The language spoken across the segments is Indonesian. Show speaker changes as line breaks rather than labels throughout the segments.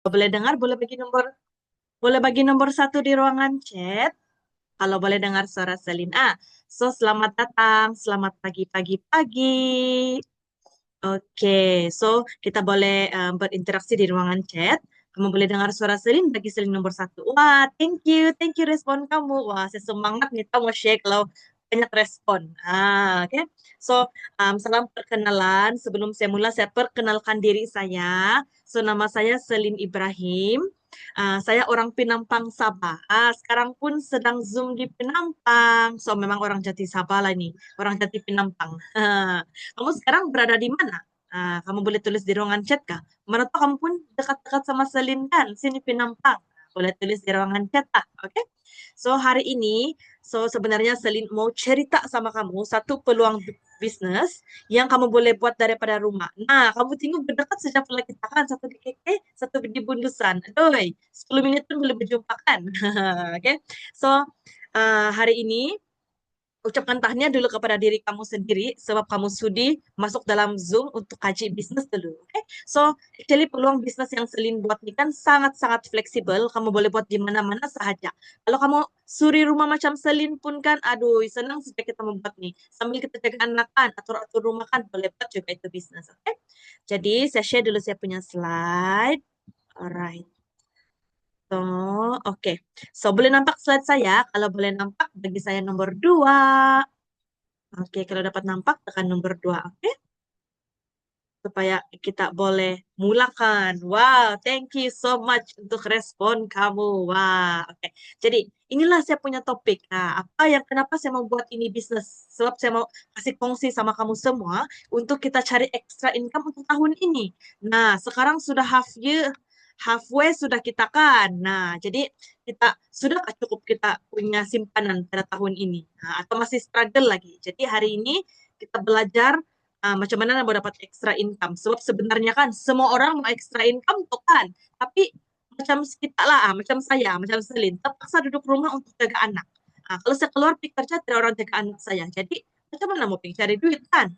Boleh dengar, boleh bagi nomor satu di ruangan chat. Kalau boleh dengar suara Selin. Selamat datang, selamat pagi-pagi-pagi. Oke, kita boleh berinteraksi di ruangan chat. Kamu boleh dengar suara Selin bagi Selin nomor satu. Wah, thank you respon kamu. Wah, saya semangat nih, kamu mau share kalau banyak respon. Oke. Salam perkenalan. Sebelum saya mulai, saya perkenalkan diri saya. Nama saya Selin Ibrahim. Saya orang Penampang Sabah. Sekarang pun sedang Zoom di Penampang. Memang orang Jati Sabah lah ini, orang Jati Penampang. Kamu sekarang berada di mana? Kamu boleh tulis di ruangan chat kah? Mana tahu kamu pun dekat-dekat sama Selin kan? Sini Penampang. Boleh tulis di ruangan chat ah. Oke? Hari ini, sebenarnya Selin mau cerita sama kamu satu peluang bisnis yang kamu boleh buat daripada rumah. Nah, kamu tengok berdekat sejak pula kita kan, satu di KK, satu di Bundusan. Aduh, 10 menit pun boleh berjumpa kan? Oke? Hari ini ucapkan tahniah dulu kepada diri kamu sendiri sebab kamu sudi masuk dalam Zoom untuk kaji bisnis dulu. Oke? Actually peluang bisnis yang Selin buat ini kan sangat-sangat fleksibel. Kamu boleh buat di mana-mana sahaja. Kalau kamu suri rumah macam Selin pun kan, aduh, senang sejak kita membuat nih. Sambil kita jaga anak kan, atur-atur rumah kan, boleh buat juga itu bisnis. Oke? Jadi, saya share dulu saya punya slide. Alright. Oke. Boleh nampak slide saya? Kalau boleh nampak, bagi saya nomor 2. Oke, kalau dapat nampak, tekan nomor 2. Oke, supaya kita boleh mulakan. Wow, thank you so much untuk respon kamu. Wah, oke. Jadi, inilah saya punya topik. Apa yang kenapa saya mau buat ini bisnis? Sebab saya mau kasih kongsi sama kamu semua untuk kita cari extra income untuk tahun ini. Nah, sekarang sudah halfway sudah kita kan. Nah, jadi kita sudahkah cukup kita punya simpanan pada tahun ini? Atau masih struggle lagi? Jadi hari ini kita belajar macam mana mau dapat extra income. Sebab sebenarnya kan semua orang mau extra income tuh kan. Tapi macam kita lah, macam saya, macam Selin, terpaksa duduk rumah untuk jaga anak. Kalau saya keluar pergi kerja, tidak orang jaga anak saya. Jadi macam mana mau pergi cari duit kan?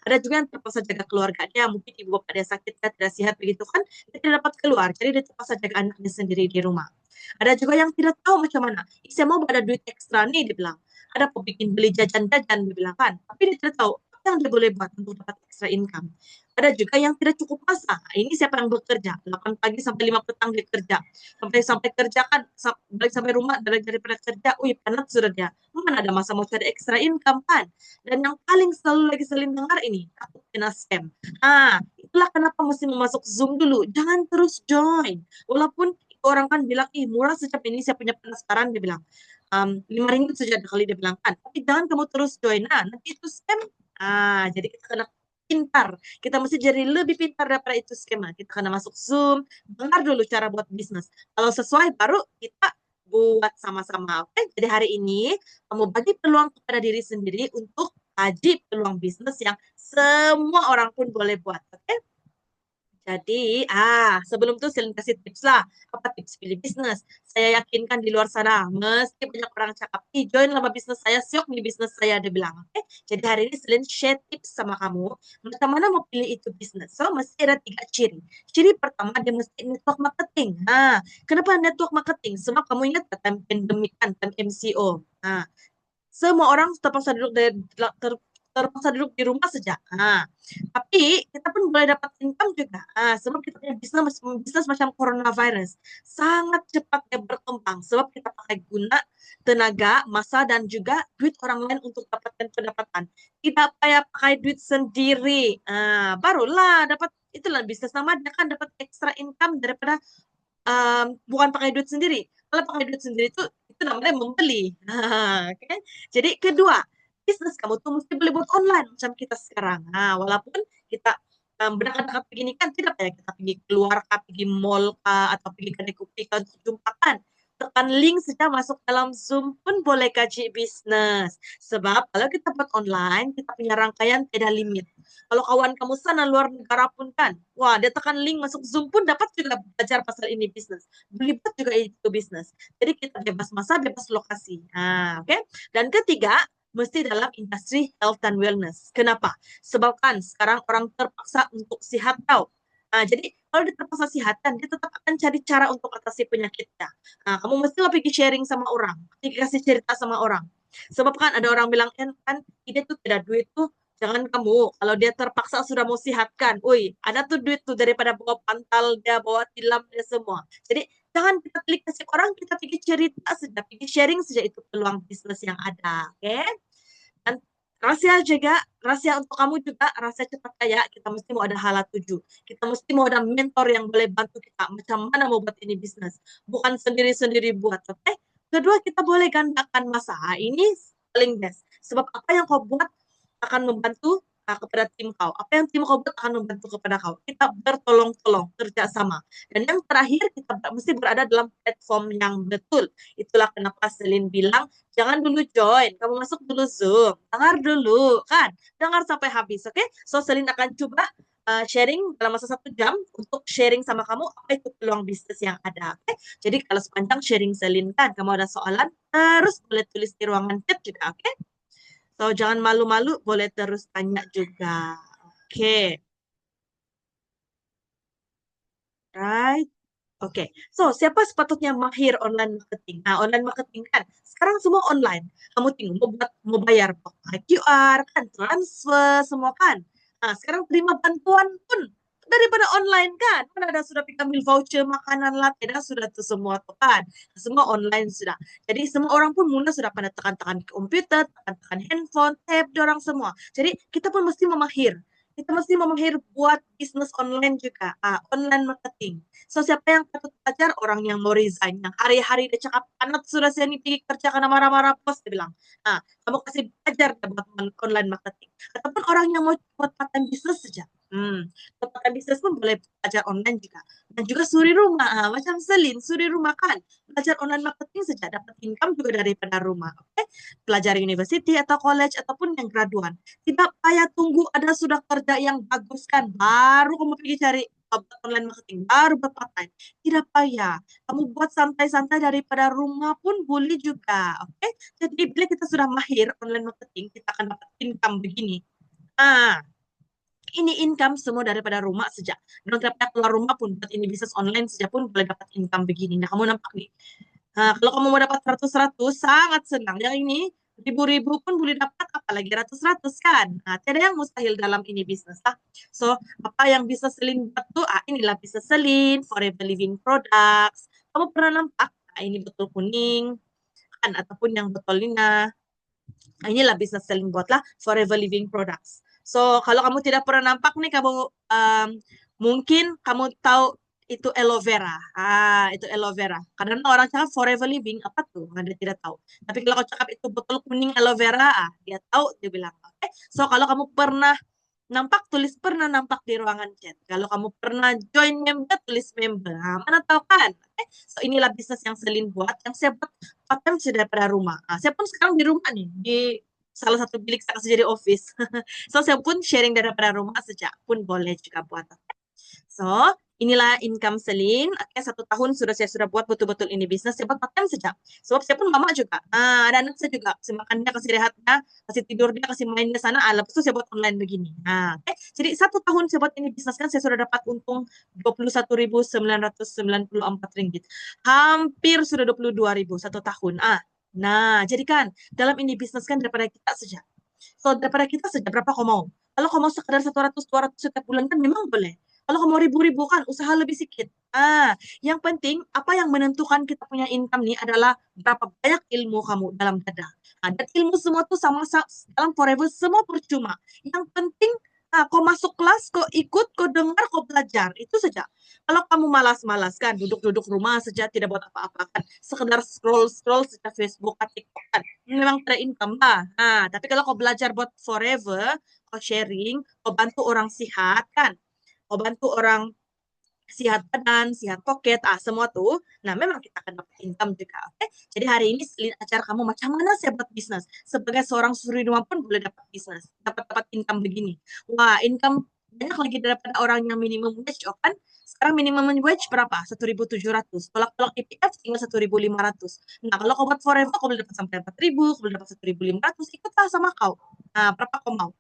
Ada juga yang terpaksa jaga keluarga dia, mungkin ibu bapak dia sakit, dia tidak sehat begitu kan, dia tidak dapat keluar, jadi dia terpaksa jaga anaknya sendiri di rumah. Ada juga yang tidak tahu macam mana. Saya mau ada duit ekstra nih, dia bilang. Ada mau bikin beli jajan-jajan, dia bilang kan. Tapi dia tidak tahu apa yang dia boleh buat untuk dapat extra income. Ada juga yang tidak cukup masa. Ini siapa yang bekerja? 8 pagi sampai 5 petang dia kerja. Sampai sampai kerja kan, balik sampai rumah daripada kerja, penat sudah dia. Mana ada masa mau cari extra income kan? Dan yang paling selalu lagi sering dengar ini, takut kena scam. Itulah kenapa mesti masuk Zoom dulu. Jangan terus join. Walaupun orang kan bilang, ih murah sejak ini saya punya penasaran, dia bilang. 5 ringgit saja kali dia bilang kan. Tapi jangan kamu terus join. Nanti itu scam. Jadi kita kena pintar. Kita mesti jadi lebih pintar daripada itu skema. Kita kena masuk Zoom, dengar dulu cara buat bisnis. Kalau sesuai, baru kita buat sama-sama. Oke, jadi hari ini kamu bagi peluang kepada diri sendiri untuk kaji peluang bisnis yang semua orang pun boleh buat. Oke? Jadi, sebelum itu saya kasih tips lah. Apa tips pilih bisnis? Saya yakinkan di luar sana, mesti banyak orang cakap, join lama bisnis saya, siok nih bisnis saya, dia bilang. Oke? Jadi hari ini Selin share tips sama kamu, macam mana mau pilih itu bisnis. Mesti ada 3 ciri. Ciri pertama, dia mesti network marketing. Kenapa network marketing? Semua kamu ingat time pandemic kan, time MCO. Semua orang terpaksa duduk di rumah saja. Tapi kita pun boleh dapat income juga. Sebab kita punya bisnis macam coronavirus. Sangat cepat berkembang. Sebab kita pakai guna tenaga, masa, dan juga duit orang lain untuk dapatkan pendapatan. Tidak payah pakai duit sendiri. Barulah dapat, itulah bisnis namanya kan, dapat extra income daripada bukan pakai duit sendiri. Kalau pakai duit sendiri itu namanya membeli. Okay? Jadi kedua, bisnis kamu tuh mesti boleh buat online macam kita sekarang. Walaupun kita berdekat-dekat begini kan tidak kayak kita pergi keluar kah, pergi mall kah, atau pergi kedai kopi kah untuk jumpa kan. Tekan link saja masuk dalam Zoom pun boleh kaji bisnis. Sebab kalau kita buat online, kita punya rangkaian tidak limit. Kalau kawan kamu sana luar negara pun kan, wah dia tekan link masuk Zoom pun dapat juga belajar pasal ini bisnis. Berlibat juga itu bisnis. Jadi kita bebas masa, bebas lokasi. Oke. Dan ketiga, mesti dalam industri health dan wellness. Kenapa? Sebab kan sekarang orang terpaksa untuk sehat tahu. Nah, jadi kalau dia terpaksa sehat kan, dia tetap akan cari cara untuk atasi penyakitnya. Nah, kamu mesti lo pergi sharing sama orang, kasih cerita sama orang. Sebab kan ada orang bilang kan, dia tuh tidak duit tuh, jangan kamu. Kalau dia terpaksa sudah mau sehat kan, woi, ada tuh duit tuh daripada bawa pantal dia, bawa tilam dia semua. Jadi jangan kita pilih kasih orang, kita pergi cerita saja, pergi sharing saja itu peluang bisnis yang ada, oke? Dan rahasia juga, rahasia untuk kamu juga, rahasia cepat kaya, kita mesti mau ada hala tuju. Kita mesti mau ada mentor yang boleh bantu kita, macam mana mau buat ini bisnis. Bukan sendiri-sendiri buat, oke? Kedua, kita boleh gandakan masa. Ini paling best. Sebab apa yang kau buat akan membantu kepada tim kau. Apa yang tim kau buat akan membantu kepada kau. Kita bertolong-tolong, kerjasama. Dan yang terakhir, kita mesti berada dalam platform yang betul. Itulah kenapa Celine bilang, jangan dulu join, kamu masuk dulu Zoom, dengar dulu, kan? Dengar sampai habis, oke? So, Celine akan coba sharing dalam masa 1 jam untuk sharing sama kamu apa itu peluang bisnis yang ada, oke? Jadi kalau sepanjang sharing Celine kan, kamu ada soalan, terus boleh tulis di ruangan chat juga, oke? So, jangan malu-malu, boleh terus tanya juga, oke? Right? Oke, so siapa sepatutnya mahir online marketing? Nah, online marketing kan sekarang semua online. Kamu tinggal mau bayar pakai QR kan, transfer semua kan. Nah, sekarang terima bantuan pun daripada online kan. Mana ada sudah kita ambil voucher makanan lah, tidak sudah tuh semua tuh kan. Semua online sudah. Jadi semua orang pun mula sudah pada tekan-tekan komputer, tekan-tekan handphone, tab, orang semua. Jadi kita pun mesti memahir. Kita mesti memahir buat bisnis online juga, online marketing. So, siapa yang patut belajar? Orang yang mau resign. Yang hari-hari dia cakap, anak sudah saya ini pergi kerja karena marah-marah bos, dia bilang. Nah, kamu kasih belajar buat online marketing. Ataupun orang yang mau buat part-time bisnis saja. Buat part-time bisnis pun boleh belajar online juga. Dan juga suri rumah, macam Selin, suri rumah kan. Belajar online marketing saja, dapat income juga daripada rumah. Oke? Pelajar university atau college, ataupun yang graduan. Tidak payah tunggu ada sudah kerja yang bagus kan. Baru kamu pergi cari online marketing, baru berpartai. Tidak payah. Kamu buat santai-santai daripada rumah pun boleh juga. Oke? Jadi bila kita sudah mahir online marketing, kita akan dapat income begini. Ah, ini income semua daripada rumah saja. Dan tidak keluar rumah pun, buat ini bisnis online saja pun boleh dapat income begini. Nah, kamu nampak nih. Nah, kalau kamu mau dapat 100-100, sangat senang. Yang ini, ribu-ribu pun boleh dapat, apalagi ratus-ratus kan. Nah, tidak yang mustahil dalam ini bisnis lah. So, apa yang bisa Selin buat tuh, inilah bisa Selin, Forever Living Products. Kamu pernah nampak? Ini betul kuning, kan? Ataupun yang botol ini, nah, inilah bisa Selin buatlah Forever Living Products. So, kalau kamu tidak pernah nampak nih, kamu mungkin kamu tahu itu aloe vera. Itu aloe vera. Karena orang cakap forever living, apa tuh? Dia tidak tahu. Tapi kalau kau cakap itu botol kuning aloe vera, dia tahu, dia bilang. Oke. So, kalau kamu pernah nampak, tulis pernah nampak di ruangan chat. Kalau kamu pernah join member, tulis member. Mana tahu kan? Oke. So, inilah bisnis yang Selin buat, yang saya buat part-time sudah daripada rumah. Saya pun sekarang di rumah nih, di salah satu bilik saya kasih jadi office. So, saya pun sharing daripada rumah sejak pun boleh juga buat. So, inilah income Selin. Oke, 1 tahun saya sudah buat betul-betul ini bisnis. Saya buat part-time sejak. Sebab saya pun mama juga. Ada anak saya juga. Kasih makan dia, kasih rehat dia, kasih tidur dia, kasih main di sana. Lepas itu saya buat online begini. Oke. Jadi 1 tahun saya buat ini bisnis kan saya sudah dapat untung 21.994 ringgit. Hampir sudah 22.000 1 tahun. Nah, jadi kan dalam ini bisnis kan daripada kita saja. So, daripada kita saja berapa kau mau? Kalau kau mau sekedar 100 200 setiap bulan kan memang boleh. Kalau kamu ribu-ribu kan usaha lebih sedikit. Yang penting apa yang menentukan kita punya income nih adalah berapa banyak ilmu kamu dalam dada. Dan ilmu semua tuh sama dalam forever semua percuma. Yang penting kau masuk kelas, kau ikut, kau dengar, kau belajar. Itu saja. Kalau kamu malas-malas kan, duduk-duduk rumah saja tidak buat apa-apa kan, sekedar scroll-scroll saja Facebook, TikTok kan, memang tidak income lah. Tapi kalau kau belajar buat forever, kau sharing, kau bantu orang sehat kan, kau bantu orang sehat badan, sehat pocket, semua tuh. Nah, memang kita akan dapat income juga. Oke? Jadi hari ini acara kamu macam mana saya buat bisnis. Sebagai seorang suri rumah pun boleh dapat bisnis, dapat income begini. Wah, income banyak lagi daripada orang yang minimum wage, kan? Sekarang minimum wage berapa? 1.700. Tolak-tolak IPF tinggal 1.500. Nah, kalau kau buat forever, kau boleh dapat sampai 4.000, kau boleh dapat 1.500. Ikutlah sama kau. Berapa kau mau?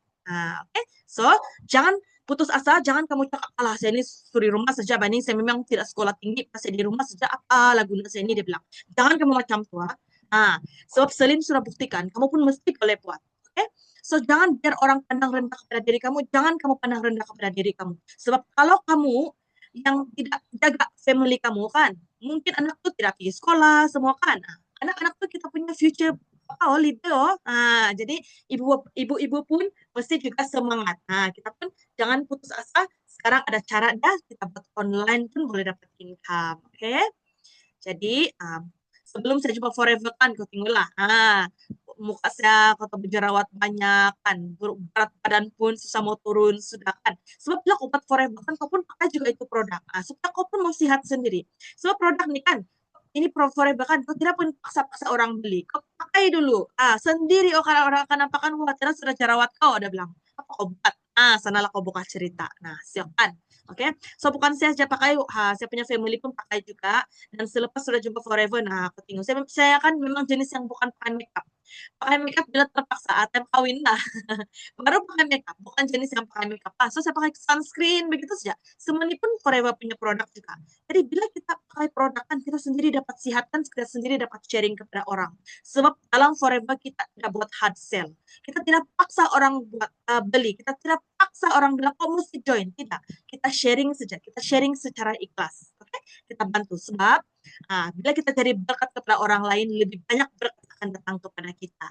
Oke. So, jangan putus asa, jangan kamu cakap, alah saya ini suri rumah saja, Bani, saya memang tidak sekolah tinggi, pas saya di rumah saja, apa lagunya saya ini, dia bilang. Jangan kamu macam tua. Nah, sebab Selim sudah buktikan, kamu pun mesti boleh buat. Oke? So, jangan biar orang pandang rendah kepada diri kamu, jangan kamu pandang rendah kepada diri kamu. Sebab kalau kamu yang tidak jaga family kamu kan, mungkin anak tuh tidak pergi sekolah, semua kan. Nah, anak-anak tuh kita punya future leader. Jadi ibu-ibu pun mesti juga semangat. Nah, kita pun jangan putus asa. Sekarang ada cara dah kita buat online pun boleh dapat income. Oke? Jadi sebelum saya jumpa Forever kan, kau tengoklah. Muka saya kata berjerawat banyak kan, berat badan pun susah mau turun sudah kan. Sebab bilang obat Forever kan, kau pun pakai juga itu produk. Supaya kau pun mau sehat sendiri. Sebab produk nih kan, ini Forever kan, kau tidak pun paksa-paksa orang beli. Kau pakai dulu. Sendiri kalau orang akan nampakkan, wah ternyata sudah jerawat kau, ada bilang. Apa obat? Sanalah kau buka cerita. Nah, siapkan. Oke, so bukan saya saja pakai, saya punya family pun pakai juga. Dan selepas sudah jumpa Forever, nah aku tengok. Saya kan memang jenis yang bukan pakai makeup. Pakai makeup bila terpaksa, atau kawin lah. Baru pakai makeup, bukan jenis yang pakai makeup. So saya pakai sunscreen, begitu saja. Semua ini pun Forever punya produk juga. Jadi bila kita pakai produk kan, kita sendiri dapat sehat kan, kita sendiri dapat sharing kepada orang. Sebab dalam Forever kita tidak buat hard sell. Kita tidak paksa orang buat beli. Kita tidak paksa orang bilang, kok mesti join. Tidak. Kita sharing saja. Kita sharing secara ikhlas. Oke? Kita bantu. Sebab bila kita jadi berkat kepada orang lain, lebih banyak berkat akan datang kepada kita.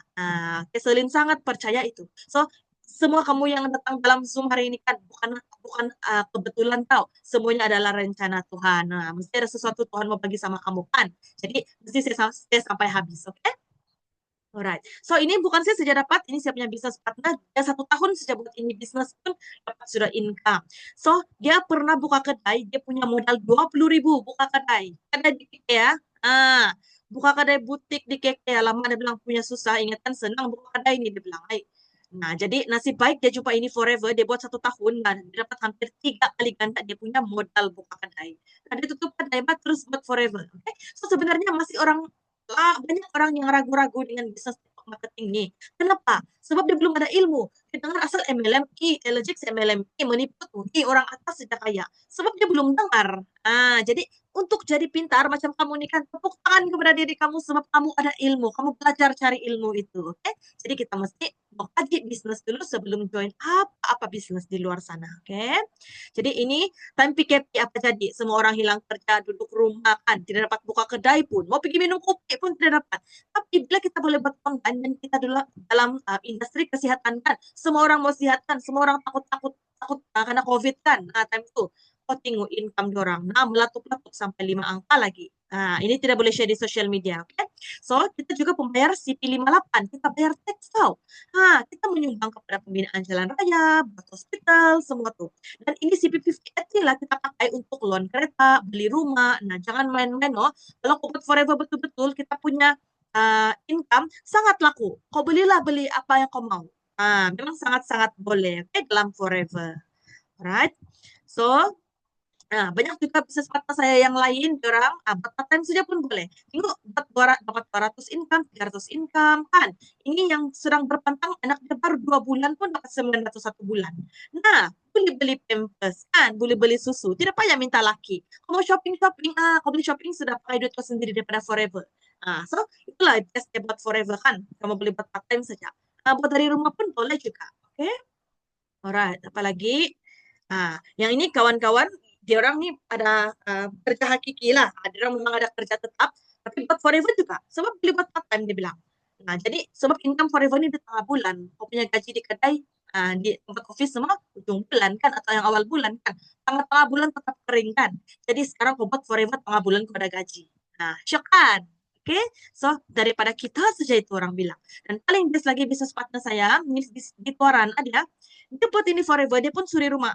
Keselin sangat percaya itu. So, semua kamu yang datang dalam Zoom hari ini kan bukan kebetulan tahu. Semuanya adalah rencana Tuhan. Mesti ada sesuatu Tuhan mau bagi sama kamu kan. Jadi mesti saya sampai habis, oke? Alright. So ini bukan saya saja dapat, ini saya punya bisnis partner. Dia 1 tahun sejak buat ini bisnis pun dapat sudah income. So dia pernah buka kedai, dia punya modal 20.000 buka kedai. Kedai di IKEA. Buka kedai butik di IKEA. Lama dia bilang punya susah, ingatkan senang buka kedai ini dia bilang. Nah, jadi nasib baik dia jumpa ini Forever, dia buat 1 tahun, dan dia dapat hampir 3 kali ganda dia punya modal buka kedai. Nah, dia tutup kedai, terus buat Forever. Okay? So, sebenarnya masih banyak orang yang ragu-ragu dengan bisnis network marketing ini. Kenapa? Sebab dia belum ada ilmu. Dia dengar asal MLM, allergic MLM, menipu tuh, orang atas sudah kaya. Sebab dia belum dengar. Jadi untuk jadi pintar macam kamu ini kan, tepuk tangan kepada diri kamu sebab kamu ada ilmu, kamu belajar cari ilmu itu, oke? Jadi kita mesti mengkaji bisnis dulu sebelum join apa bisnis di luar sana, oke? Jadi ini time PKP apa jadi? Semua orang hilang kerja, duduk rumah kan, tidak dapat buka kedai pun, mau pergi minum kopi pun tidak dapat. Tapi bila kita boleh buat online dan kita dulu dalam industri kesehatan kan, semua orang mau sehat kan, semua orang takut karena COVID kan, time itu tengok income orang. Melatuk-latuk sampai 5 angka lagi. Ini tidak boleh share di social media, oke? Okay? So, kita juga pembayar CP58, kita bayar tax tau. Kita menyumbang kepada pembinaan jalan raya, buat hospital, semua tuh. Dan ini CP58 lah kita pakai untuk loan kereta, beli rumah. Nah, jangan main-main loh. Kalau Covid Forever betul-betul kita punya income sangat laku. Kau beli apa yang kau mau. Memang sangat-sangat boleh, okay? Dalam Forever. Alright? So, banyak juga bisnis partner saya yang lain, orang buat part time saja pun boleh. Tengok dapat 200 income, 300 income, kan? Ini yang sedang berpantang, anaknya baru 2 bulan pun dapat 900 1 bulan. Nah, boleh beli pampers, kan? Boleh beli susu. Tidak payah minta laki. Kalau mau shopping, kalau beli shopping sudah pakai duit kau sendiri daripada Forever. So itulah best buat Forever kan. Kamu beli buat part time saja. Buat dari rumah pun boleh juga. Oke? Okay? Alright, apalagi yang ini kawan-kawan, dia orang nih ada kerja hakiki lah. Dia orang memang ada kerja tetap, tapi buat Forever juga. Sebab beli buat part time dia bilang. Nah, jadi sebab income Forever ini di tengah bulan. Kau punya gaji di kedai, di tempat office semua ujung bulan kan, atau yang awal bulan kan. Tengah-tengah bulan tetap kering kan. Jadi sekarang kau buat Forever tengah bulan kau ada gaji. Nah, syok kan? Oke, so daripada kita saja itu orang bilang. Dan paling best lagi bisnis partner saya, di Tuaran ada, dia buat ini Forever, dia pun suri rumah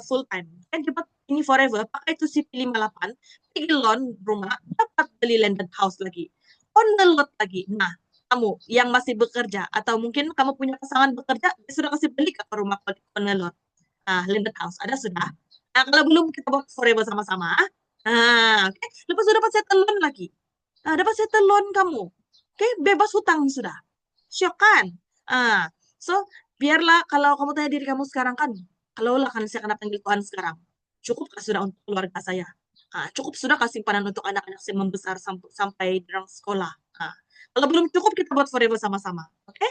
full time. Kan dia buat ini Forever, pakai itu CP58, pergi loan rumah, dapat beli landed house lagi. On the lot lagi. Nah, kamu yang masih bekerja, atau mungkin kamu punya pasangan bekerja, dia sudah kasih beli ke rumah on the lot. Landed house, ada sudah. Nah, kalau belum kita buat Forever sama-sama. Okay. Lepas sudah dapat settle loan lagi. Dapat settle loan kamu. Oke, bebas hutang sudah. Syok kan? So, biarlah kalau kamu tanya diri kamu sekarang kan, kalaulah kan saya kena panggil Tuhan sekarang, cukupkah sudah untuk keluarga saya? Cukup sudah kasih simpanan untuk anak-anak saya membesar sampai dorang sekolah. Kalau belum cukup kita buat forever sama-sama. Oke?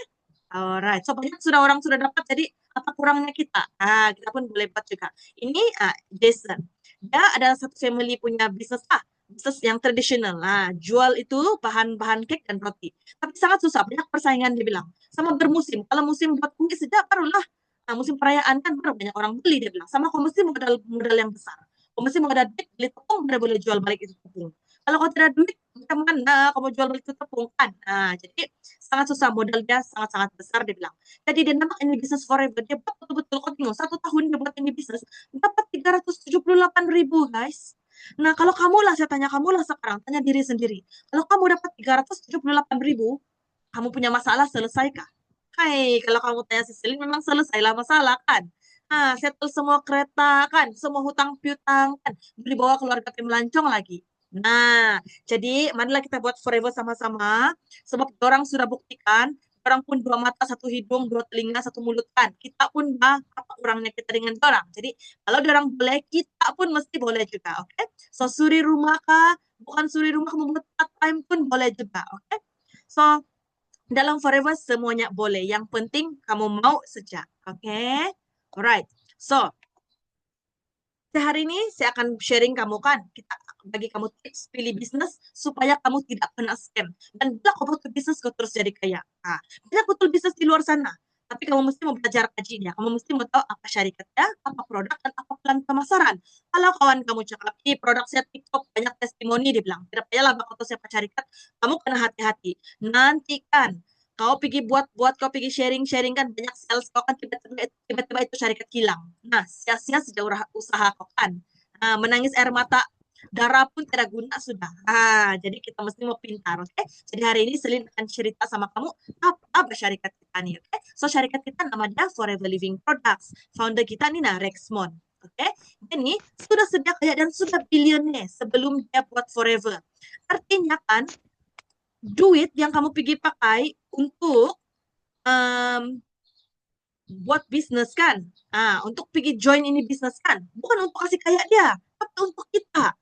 Alright. So banyak sudah orang sudah dapat. Jadi apa kurangnya kita? Kita pun boleh buat juga. Ini Jason. Dia adalah satu family punya bisnis bisnis yang tradisional. Jual itu bahan-bahan cake dan roti. Tapi sangat susah, banyak persaingan dia bilang. Sama bermusim. Kalau musim buat kue sedap barulah musim perayaan kan baru banyak orang beli dia bilang. Sama kau mesti modal modal yang besar. Kau mesti modal duit beli tepung baru boleh jual balik itu tepung. Kalau kau tidak ada duit, macam mana kamu jual beli itu tepung kan? Jadi sangat susah modalnya sangat-sangat besar dia bilang. Jadi dia nama ini bisnis forever. Dia buat betul-betul kau tengok 1 tahun dia buat ini bisnis dapat 378.000 guys. Nah kalau kamu lah saya tanya kamu lah sekarang tanya diri sendiri. Kalau kamu dapat 378.000, kamu punya masalah selesaikah? Hai, kalau kamu tanya si Selin memang selesailah masalah kan? Settle semua kereta kan, semua hutang piutang kan, beli bawa keluarga tim melancong lagi. Nah, jadi marilah kita buat forever sama-sama, sebab orang sudah buktikan, orang pun 2 mata, 1 hidung, 2 telinga, 1 mulut kan. Kita pun apa kurangnya kita dengan orang. Jadi kalau orang boleh, kita pun mesti boleh juga, oke? So suri rumah kah? Bukan suri rumah, kamu buat part time pun boleh juga, oke? So dalam forever semuanya boleh. Yang penting kamu mau saja. Oke? Alright. So, hari ini saya akan sharing kamu kan. Kita bagi kamu tips pilih bisnis supaya kamu tidak kena scam. Dan bila kamu butuh bisnis, kau terus jadi kaya. Banyak betul bisnis di luar sana. Tapi kamu mesti mau belajar kajinya. Kamu mesti mau tahu apa syarikatnya, apa produk, dan apa plan pemasaran. Kalau kawan kamu cakap, produk saya TikTok banyak testimoni, dia bilang. Tidak payahlah bakal tahu siapa syarikat. Kamu kena hati-hati. Nanti kan kau pergi buat kau pergi sharing kan banyak sales kau kan tiba-tiba itu syarikat hilang. Nah, sia-sia sejauh usaha kau kan. Menangis air mata darah pun tidak guna sudah. Jadi kita mesti mau pintar, oke? Jadi hari ini Selin akan cerita sama kamu apa syarikat kita nih, oke? So syarikat kita namanya Forever Living Products. Founder kita nih Rexmond. Oke, ini sudah sedia kaya dan sudah bilioner sebelum dia buat Forever. Artinya kan duit yang kamu pergi pakai untuk buat bisnis kan, untuk pergi join ini bisnis kan, bukan untuk kasih kaya dia, tapi untuk kita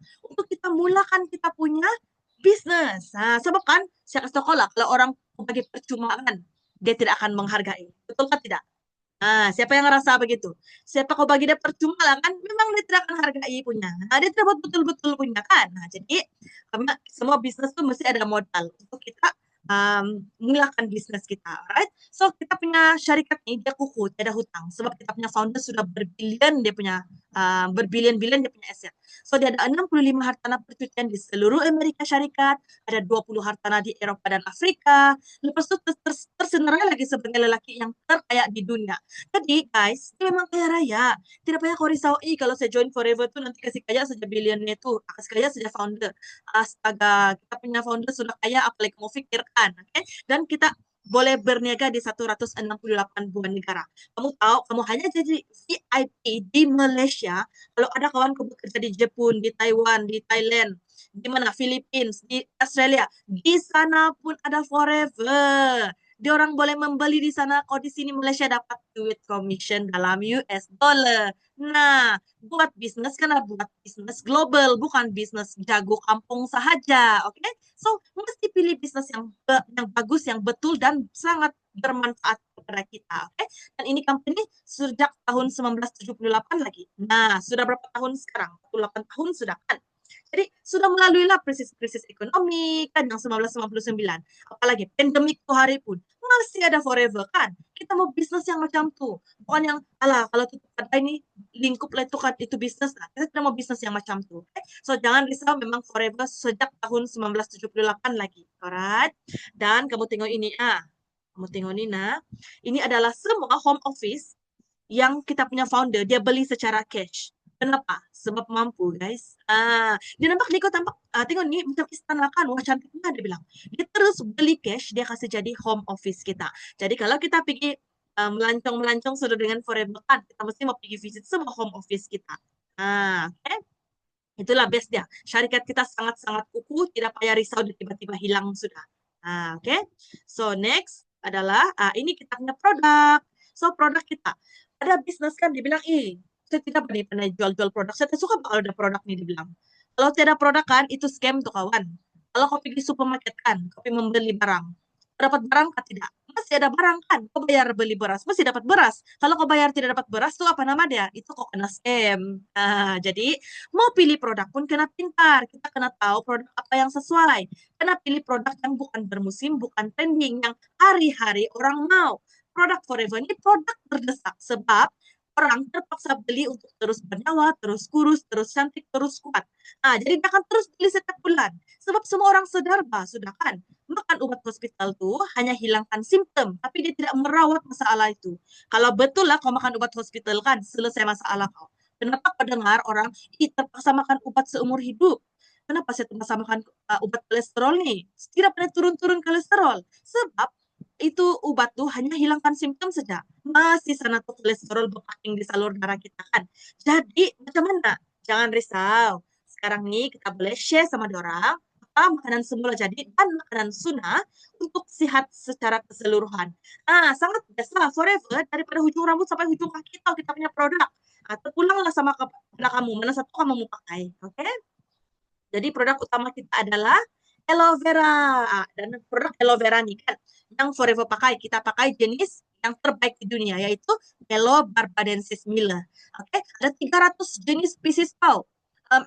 mulakan kita punya bisnis. Sebab kan saya kasih tahu lah, kalau orang bagi percuma kan, dia tidak akan menghargai, betul kan tidak? Siapa yang ngerasa begitu? Siapa kau bagi dia percuma lah kan, memang dia tidak akan hargai punya. Dia tidak betul-betul punya kan. Jadi karena semua bisnis tuh mesti ada modal untuk kita mulakan bisnis kita, right? So kita punya syarikat ini dia kukuh, tidak ada hutang, sebab kita punya founder sudah berbilion-bilion dia punya aset. So dia ada 65 hartanah percutian di seluruh Amerika Syarikat, ada 20 hartanah di Eropa dan Afrika. Lepas itu tersenarai lagi sebagai lelaki yang terkaya di dunia. Jadi guys, ini memang kaya raya. Tidak payah kau risau, kalau saya join Forever tuh nanti kasih kaya saja bilionnya tuh, kasih kaya saja founder. Astaga, kita punya founder sudah kaya, apalagi kamu pikirkan, oke? Dan kita boleh berniaga di 168 buah negara. Kamu tahu, kamu hanya jadi VIP di Malaysia, kalau ada kawan kamu bekerja di Jepun, di Taiwan, di Thailand, di mana Philippines, di Australia, di sana pun ada Forever. Dia orang boleh membeli di sana, kau di sini Malaysia dapat duit commission dalam US dollar. Nah, buat bisnis karena buat bisnis global, bukan bisnis jago kampung sahaja, oke? So, mesti pilih bisnis yang bagus, yang betul dan sangat bermanfaat kepada kita, oke? Dan ini company sejak tahun 1978 lagi. Nah, sudah berapa tahun sekarang? 48 tahun sudah kan? Jadi sudah melalui lah krisis ekonomi kan yang 1999. Apalagi pandemik tuh hari pun masih ada Forever kan. Kita mau bisnis yang macam tuh. Bukan yang alah kalau tutup kedai ini lingkup lah itu kan itu bisnis lah. Kita tidak mau bisnis yang macam tuh. Okay? So jangan risau, memang Forever sejak tahun 1978 lagi. Alright. Dan kamu tengok ini kamu tengok ini ini adalah semua home office yang kita punya founder dia beli secara cash. Kenapa? Sebab mampu, guys. Dia nampak Niko tampak, tengok nih macam istana kan, wah cantiknya dia bilang. Dia terus beli cash, dia kasih jadi home office kita. Jadi kalau kita pergi melancong-melancong sudah dengan Forever kan, kita mesti mau pergi visit semua home office kita. Okay? Itulah best dia. Syarikat kita sangat-sangat kukuh, tidak payah risau dia tiba-tiba hilang sudah. Okay? So next adalah ini kita punya produk. So produk kita Ada bisnis kan dibilang, ih, saya tidak pernah jual-jual produk, saya tidak suka kalau ada produk nih dibilang. Kalau tidak ada produk kan, itu scam tuh kawan. Kalau kau pergi supermarket kan, kau pergi membeli barang. Dapat barang kan tidak? Masih ada barang kan, kau bayar beli beras, masih dapat beras. Kalau kau bayar tidak dapat beras, tuh apa nama dia? Itu kok kena scam. Nah, jadi mau pilih produk pun kena pintar. Kita kena tahu produk apa yang sesuai. Kena pilih produk yang bukan bermusim, bukan trending, yang hari-hari orang mau. Produk Forever ini produk terdesak sebab orang terpaksa beli untuk terus bernyawa, terus kurus, terus cantik, terus kuat. Nah, jadi dia akan terus beli setiap bulan. Sebab semua orang sadar, bah, sudah kan, makan obat hospital tuh hanya hilangkan simptom, tapi dia tidak merawat masalah itu. Kalau betul lah kau makan obat hospital kan, selesai masalah kau. Kenapa kau dengar orang, ih terpaksa makan obat seumur hidup? Kenapa saya terpaksa makan obat kolesterol nih? Tidak pernah turun-turun kolesterol. Sebab itu obat tuh hanya hilangkan simptom saja. Masih sana tuh kolesterol berpaking di salur darah kita kan. Jadi macam mana? Jangan risau. Sekarang nih kita boleh share sama orang apa makanan semula jadi dan makanan sunnah untuk sehat secara keseluruhan. Ah, sangat biasa forever daripada hujung rambut sampai hujung kaki tahu kita punya produk. Atau pulanglah sama kepada kamu, mana satu kamu mau pakai. Oke? Okay? Jadi produk utama kita adalah aloe vera. Dan produk aloe vera nih kan, yang Forever pakai, kita pakai jenis yang terbaik di dunia, yaitu Aloe barbadensis Miller. Oke, ada 300 jenis spesies tau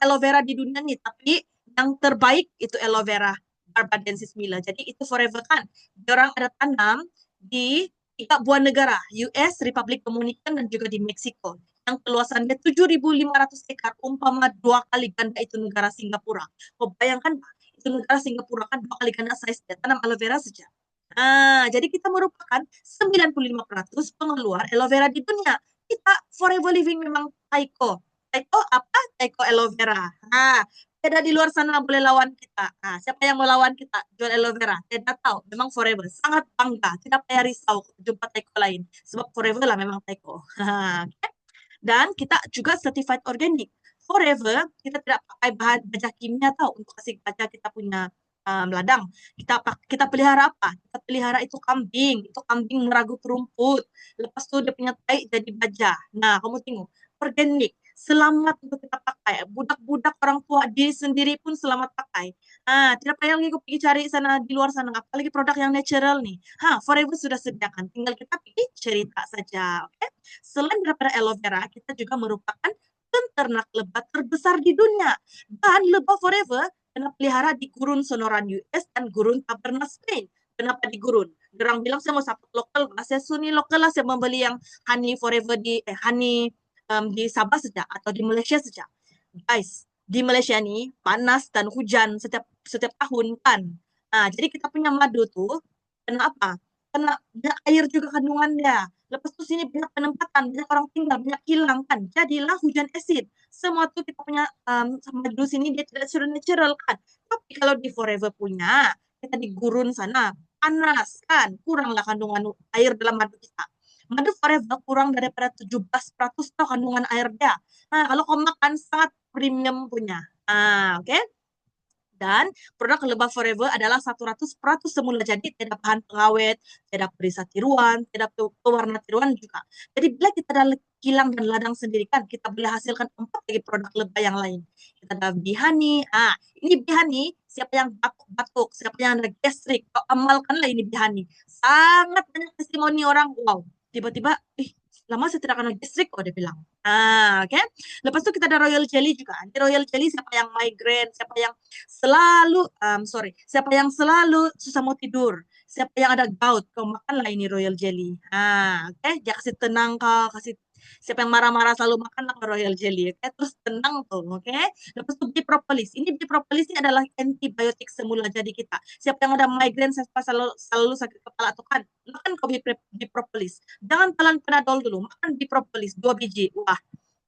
aloe vera di dunia nih, tapi yang terbaik itu aloe vera barbadensis Miller. Jadi itu Forever kan, orang ada tanam di 3 buah negara, US, Republik Dominikan, dan juga di Meksiko yang keluasannya 7.500 hektar, umpama 2 kali ganda itu negara Singapura. Kau bayangkan, itu negara Singapura kan 2 kali ganda size dia, tanam aloe vera saja. Nah, jadi kita merupakan 95% pengeluar aloe vera di dunia. Kita forever living memang Taiko. Taiko apa? Taiko aloe vera. Nah, beda di luar sana boleh lawan kita. Nah, siapa yang melawan kita? Jual aloe vera. Tidak tahu. Memang forever. Sangat bangga. Tidak payah risau jumpa Taiko lain. Sebab forever lah memang Taiko. Dan kita juga certified organic. Forever, kita tidak pakai bahan baja kimia tahu untuk kasih baja kita punya ladang. Kita pelihara apa? Kita pelihara itu kambing. Itu kambing meragut rumput. Lepas itu dia punya tai jadi baja. Nah, kamu tengok. Organik. Selamat untuk kita pakai. Budak-budak orang tua diri sendiri pun selamat pakai. Ah, tidak payah lagi pergi cari sana di luar sana. Apalagi produk yang natural nih. Forever sudah sediakan. Tinggal kita pergi cerita saja. Oke? Selain daripada aloe vera, kita juga merupakan peternak lebah terbesar di dunia. Dan lebah Forever kena pelihara di gurun Sonoran US dan gurun Tabernas Spain. Kenapa di gurun? Orang bilang saya mau saput lokal, saya suni lokal lah, saya membeli yang honey forever honey di Sabah saja atau di Malaysia saja. Guys, di Malaysia nih panas dan hujan setiap setiap tahun kan. Nah, jadi kita punya madu tuh kena apa? Kena banyak air juga kandungannya. Lepas itu sini banyak penempatan, banyak orang tinggal, banyak hilang kan. Jadilah hujan asid. Semua tuh kita punya madu sini dia tidak sudah natural kan. Tapi kalau di Forever punya, kita di gurun sana panas kan, kuranglah kandungan air dalam madu kita. Madu Forever kurang daripada 17% tuh kandungan air dia. Nah, kalau kau makan sangat premium punya. Oke. Okay? Dan produk Lebah Forever adalah 100% semula jadi tidak bahan pengawet, tidak perisa tiruan, tidak pewarna tiruan juga. Jadi bila kita ada kilang dan ladang sendiri kan kita boleh hasilkan 4 lagi produk lebah yang lain. Kita ada bihani. Ini bihani siapa yang batuk-batuk, siapa yang ada gastrik, amalkanlah ini bihani. Sangat banyak testimoni orang, wow, tiba-tiba lama saya tidak kena gastrik, dia bilang. Oke. Okay? Lepas itu kita ada royal jelly juga. Di royal jelly siapa yang migraine, siapa yang siapa yang selalu susah mau tidur, siapa yang ada gout, kau makanlah ini royal jelly. Oke, okay? Jangan kasih tenang kau, kasih siapa yang marah-marah selalu makanlah royal jelly, oke? Okay? Terus tenang tuh, oke? Okay? Lepas itu bipropolis. Ini bipropolis ini adalah antibiotik semula jadi kita. Siapa yang ada migraine, siapa selalu sakit kepala tuh kan, makan kau bipropolis. Jangan telan Panadol dulu, makan bipropolis 2 biji. Wah,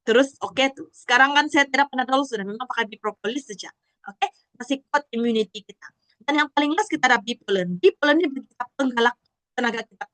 terus oke tuh. Sekarang kan saya tidak Panadol sudah memang pakai bipropolis saja. Oke, masih kuat immunity kita. Dan yang paling last kita ada bipollen. Bipollen ini bagi kita penggalak tenaga kita.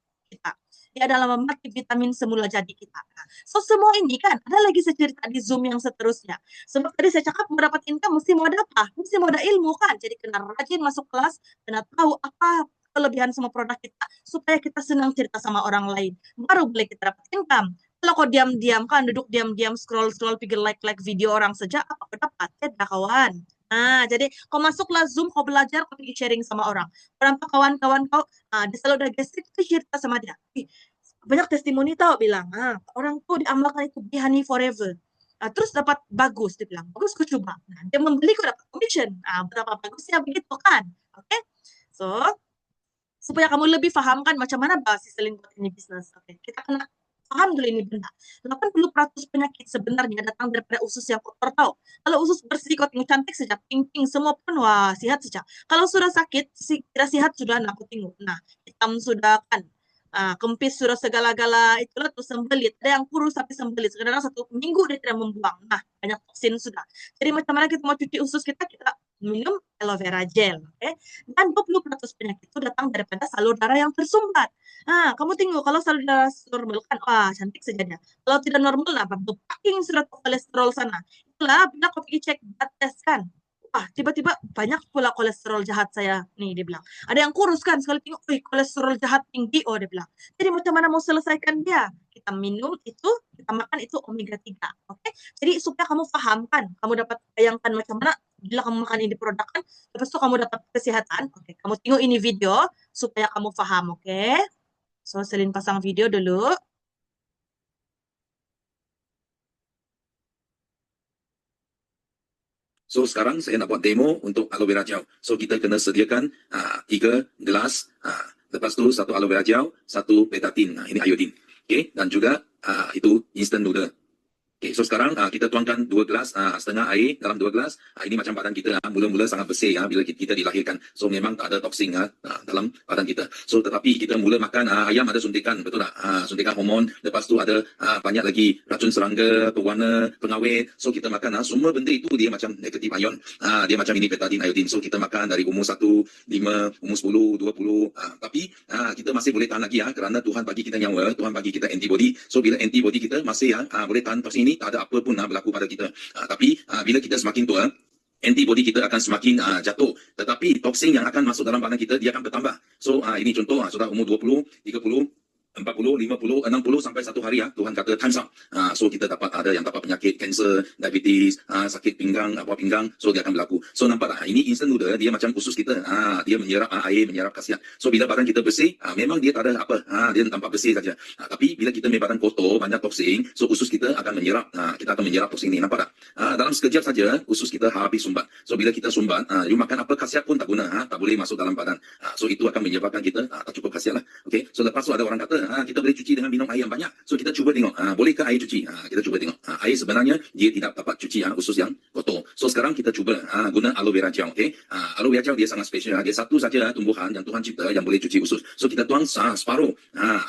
Dia adalah memati vitamin semula jadi kita. So semua ini kan ada lagi saya cerita di Zoom yang seterusnya. Sebab tadi saya cakap mendapat income mesti mau ada apa? Mesti mau ada ilmu kan. Jadi kena rajin masuk kelas, kena tahu apa kelebihan semua produk kita supaya kita senang cerita sama orang lain. Baru boleh kita dapat income. kalau kau diam-diam kan, duduk diam-diam, scroll-scroll, pikir like video orang saja, apa dapat? Tidak, kawan. Nah, jadi kau masuklah Zoom, kau belajar, kau pergi sharing sama orang. Orang kawan-kawan kau, dia selalu udah gastrik, kau cerita sama dia. Banyak testimoni tau bilang, orang tuh diamalkan itu be honey forever. Terus dapat bagus, dia bilang, bagus, kau coba. Nah, dia membeli, kau dapat commission. Berapa bagusnya begitu kan? Oke, so supaya kamu lebih paham kan macam mana basis selling buat ini bisnis. Oke, kita kena paham dulu ini benar. 80% penyakit sebenarnya datang daripada usus yang kotor tau. Kalau usus bersih, kau tengok cantik saja, pink-pink, semua pun wah sehat saja. Kalau sudah sakit, tidak sehat sudah, nah aku tengok. Nah, hitam sudah kan, kempis sudah segala-gala, itulah tuh sembelit. Ada yang kurus tapi sembelit. Kadang-kadang 1 minggu dia tidak membuang. Nah, banyak toksin sudah. Jadi macam mana kita mau cuci usus kita minum aloe vera gel. Okay? Dan 20% penyakit itu datang daripada salur darah yang tersumbat. Kamu tengok kalau salur darah normal kan, wah cantik saja dia. Kalau tidak normal, berpacking surat kolesterol sana. Itulah bila kau pergi cek blood test kan, tiba-tiba banyak pula kolesterol jahat saya. Nih, dia bilang. Ada yang kurus kan, sekali tengok, kolesterol jahat tinggi, dia bilang. Jadi macam mana mau selesaikan dia? Kita minum itu, kita makan itu omega 3. Oke? Jadi supaya kamu paham kan, kamu dapat bayangkan macam mana bila kamu makan ini produk kan, lepas itu kamu dapat kesehatan. Oke, kamu tengok ini video supaya kamu paham, oke? So, Selin pasang video dulu.
So sekarang saya nak buat demo untuk aloe vera gel. So kita kena sediakan 3 gelas. Lepas tu 1 aloe vera gel, 1 betatin. Ini iodine. Okay, dan juga itu instant noodle. Okay, so sekarang kita tuangkan 2 gelas setengah air dalam 2 gelas. Ini macam badan kita mula-mula sangat bersih bila kita dilahirkan. So memang tak ada toksin dalam badan kita. So tetapi kita mula makan ayam ada suntikan, betul tak? Suntikan hormon. Lepas tu ada banyak lagi racun serangga, pewarna, pengawet. So kita makan semua benda itu dia macam negatif ion. Dia macam ini betadine, iodine. So kita makan dari umur 1, 5, umur 10, 20. Tapi kita masih boleh tahan lagi kerana Tuhan bagi kita nyawa, Tuhan bagi kita antibody. So bila antibody kita masih boleh tahan toksin ini, tak ada apa pun berlaku pada kita. Tapi bila kita semakin tua, antibody kita akan semakin jatuh. Tetapi toksin yang akan masuk dalam badan kita, dia akan bertambah. So ini contoh, sudah umur 20, 30, 40, 50, 60 sampai 1 hari Tuhan kata time's up. So kita dapat ada yang dapat penyakit kanser, diabetes, sakit pinggang, apa pinggang, so dia akan berlaku. So nampak tak? Ini instant noodle, dia macam usus kita. Dia menyerap air, menyerap khasiat. So bila badan kita bersih, memang dia tak ada apa, dia tampak bersih saja. Tapi bila kita punya badan kotor, banyak toksin, so usus kita akan menyerap, kita akan menyerap toksin ini. Nampak tak? Dalam sekejap saja usus kita habis sumbat. So bila kita sumbat, you makan apa khasiat pun tak guna, tak boleh masuk dalam badan. So itu akan menyebabkan kita tak cukup khasiat lah. Okay? So lepas tu ada orang kata, kita boleh cuci dengan minum air yang banyak. So kita cuba tengok, bolehkah air cuci? Kita cuba tengok. Air sebenarnya dia tidak dapat cuci usus yang kotor. So sekarang kita cuba guna aloe vera gel. Okay? Aloe vera gel dia sangat special. Dia satu saja tumbuhan yang Tuhan cipta yang boleh cuci usus. So kita tuang separuh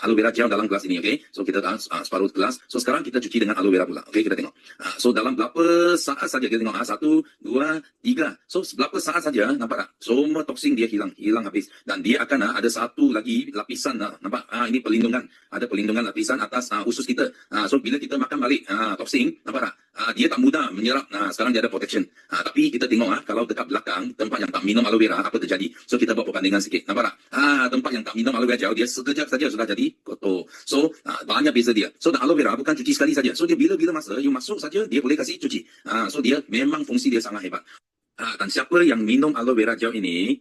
aloe vera gel dalam gelas ini. Okay? So kita tuang separuh gelas. So sekarang kita cuci dengan aloe vera pula. Okay, kita tengok. So dalam berapa saat saja kita tengok. 1, 2, 3. So berapa saat saja, nampak tak? Semua toksin dia hilang habis. Dan dia akan ada satu lagi lapisan. Nampak? Ini pelindungan. Ada pelindungan lapisan atas usus kita. So bila kita makan balik toksin, nampak tak? Dia tak mudah menyerap. Sekarang dia ada protection. Tapi kita tengok kalau dekat belakang tempat yang tak minum aloe vera, apa terjadi? So kita buat perbandingan sikit. Nampak tak? Tempat yang tak minum aloe vera gel, dia sekejap saja sudah jadi kotor. So banyak beza dia. So aloe vera bukan cuci sekali saja. So dia bila-bila masa you masuk saja, dia boleh kasih cuci. So dia memang fungsi dia sangat hebat. Dan siapa yang minum aloe vera gel ini,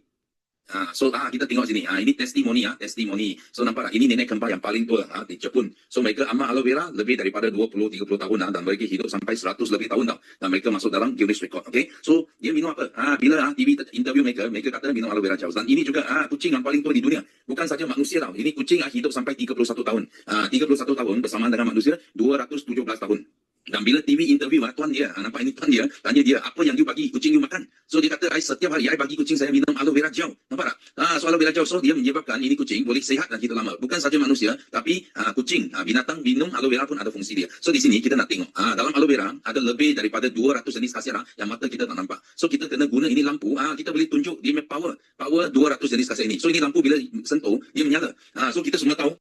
so kita tengok sini, ini testimoni testimoni. So nampak tak? Ini nenek kembar yang paling tua di Jepun. So mereka amal aloe vera lebih daripada 20-30 tahun dan mereka hidup sampai 100 lebih tahun tau. Dan mereka masuk dalam Guinness Record. Okay? So dia minum apa? Bila TV interview mereka kata minum aloe vera gel. Dan ini juga kucing yang paling tua di dunia. Bukan saja manusia tau. Ini kucing hidup sampai 31 tahun. 31 tahun bersamaan dengan manusia 217 tahun. Dan bila TV interview tuan dia, nampak ini tuan dia, tanya dia, apa yang you bagi kucing you makan? So dia kata, setiap hari I bagi kucing saya minum aloe vera gel. Nampak tak? So aloe vera gel, so dia menyebabkan ini kucing boleh sehat dan hidup lama. Bukan saja manusia, tapi kucing, binatang minum aloe vera pun ada fungsi dia. So di sini kita nak tengok, dalam aloe vera ada lebih daripada 200 jenis khasiat yang mata kita tak nampak. So kita kena guna ini lampu, kita boleh tunjuk dia punya power 200 jenis khasiat ini. So ini lampu bila sentuh, dia menyala. So kita semua tahu,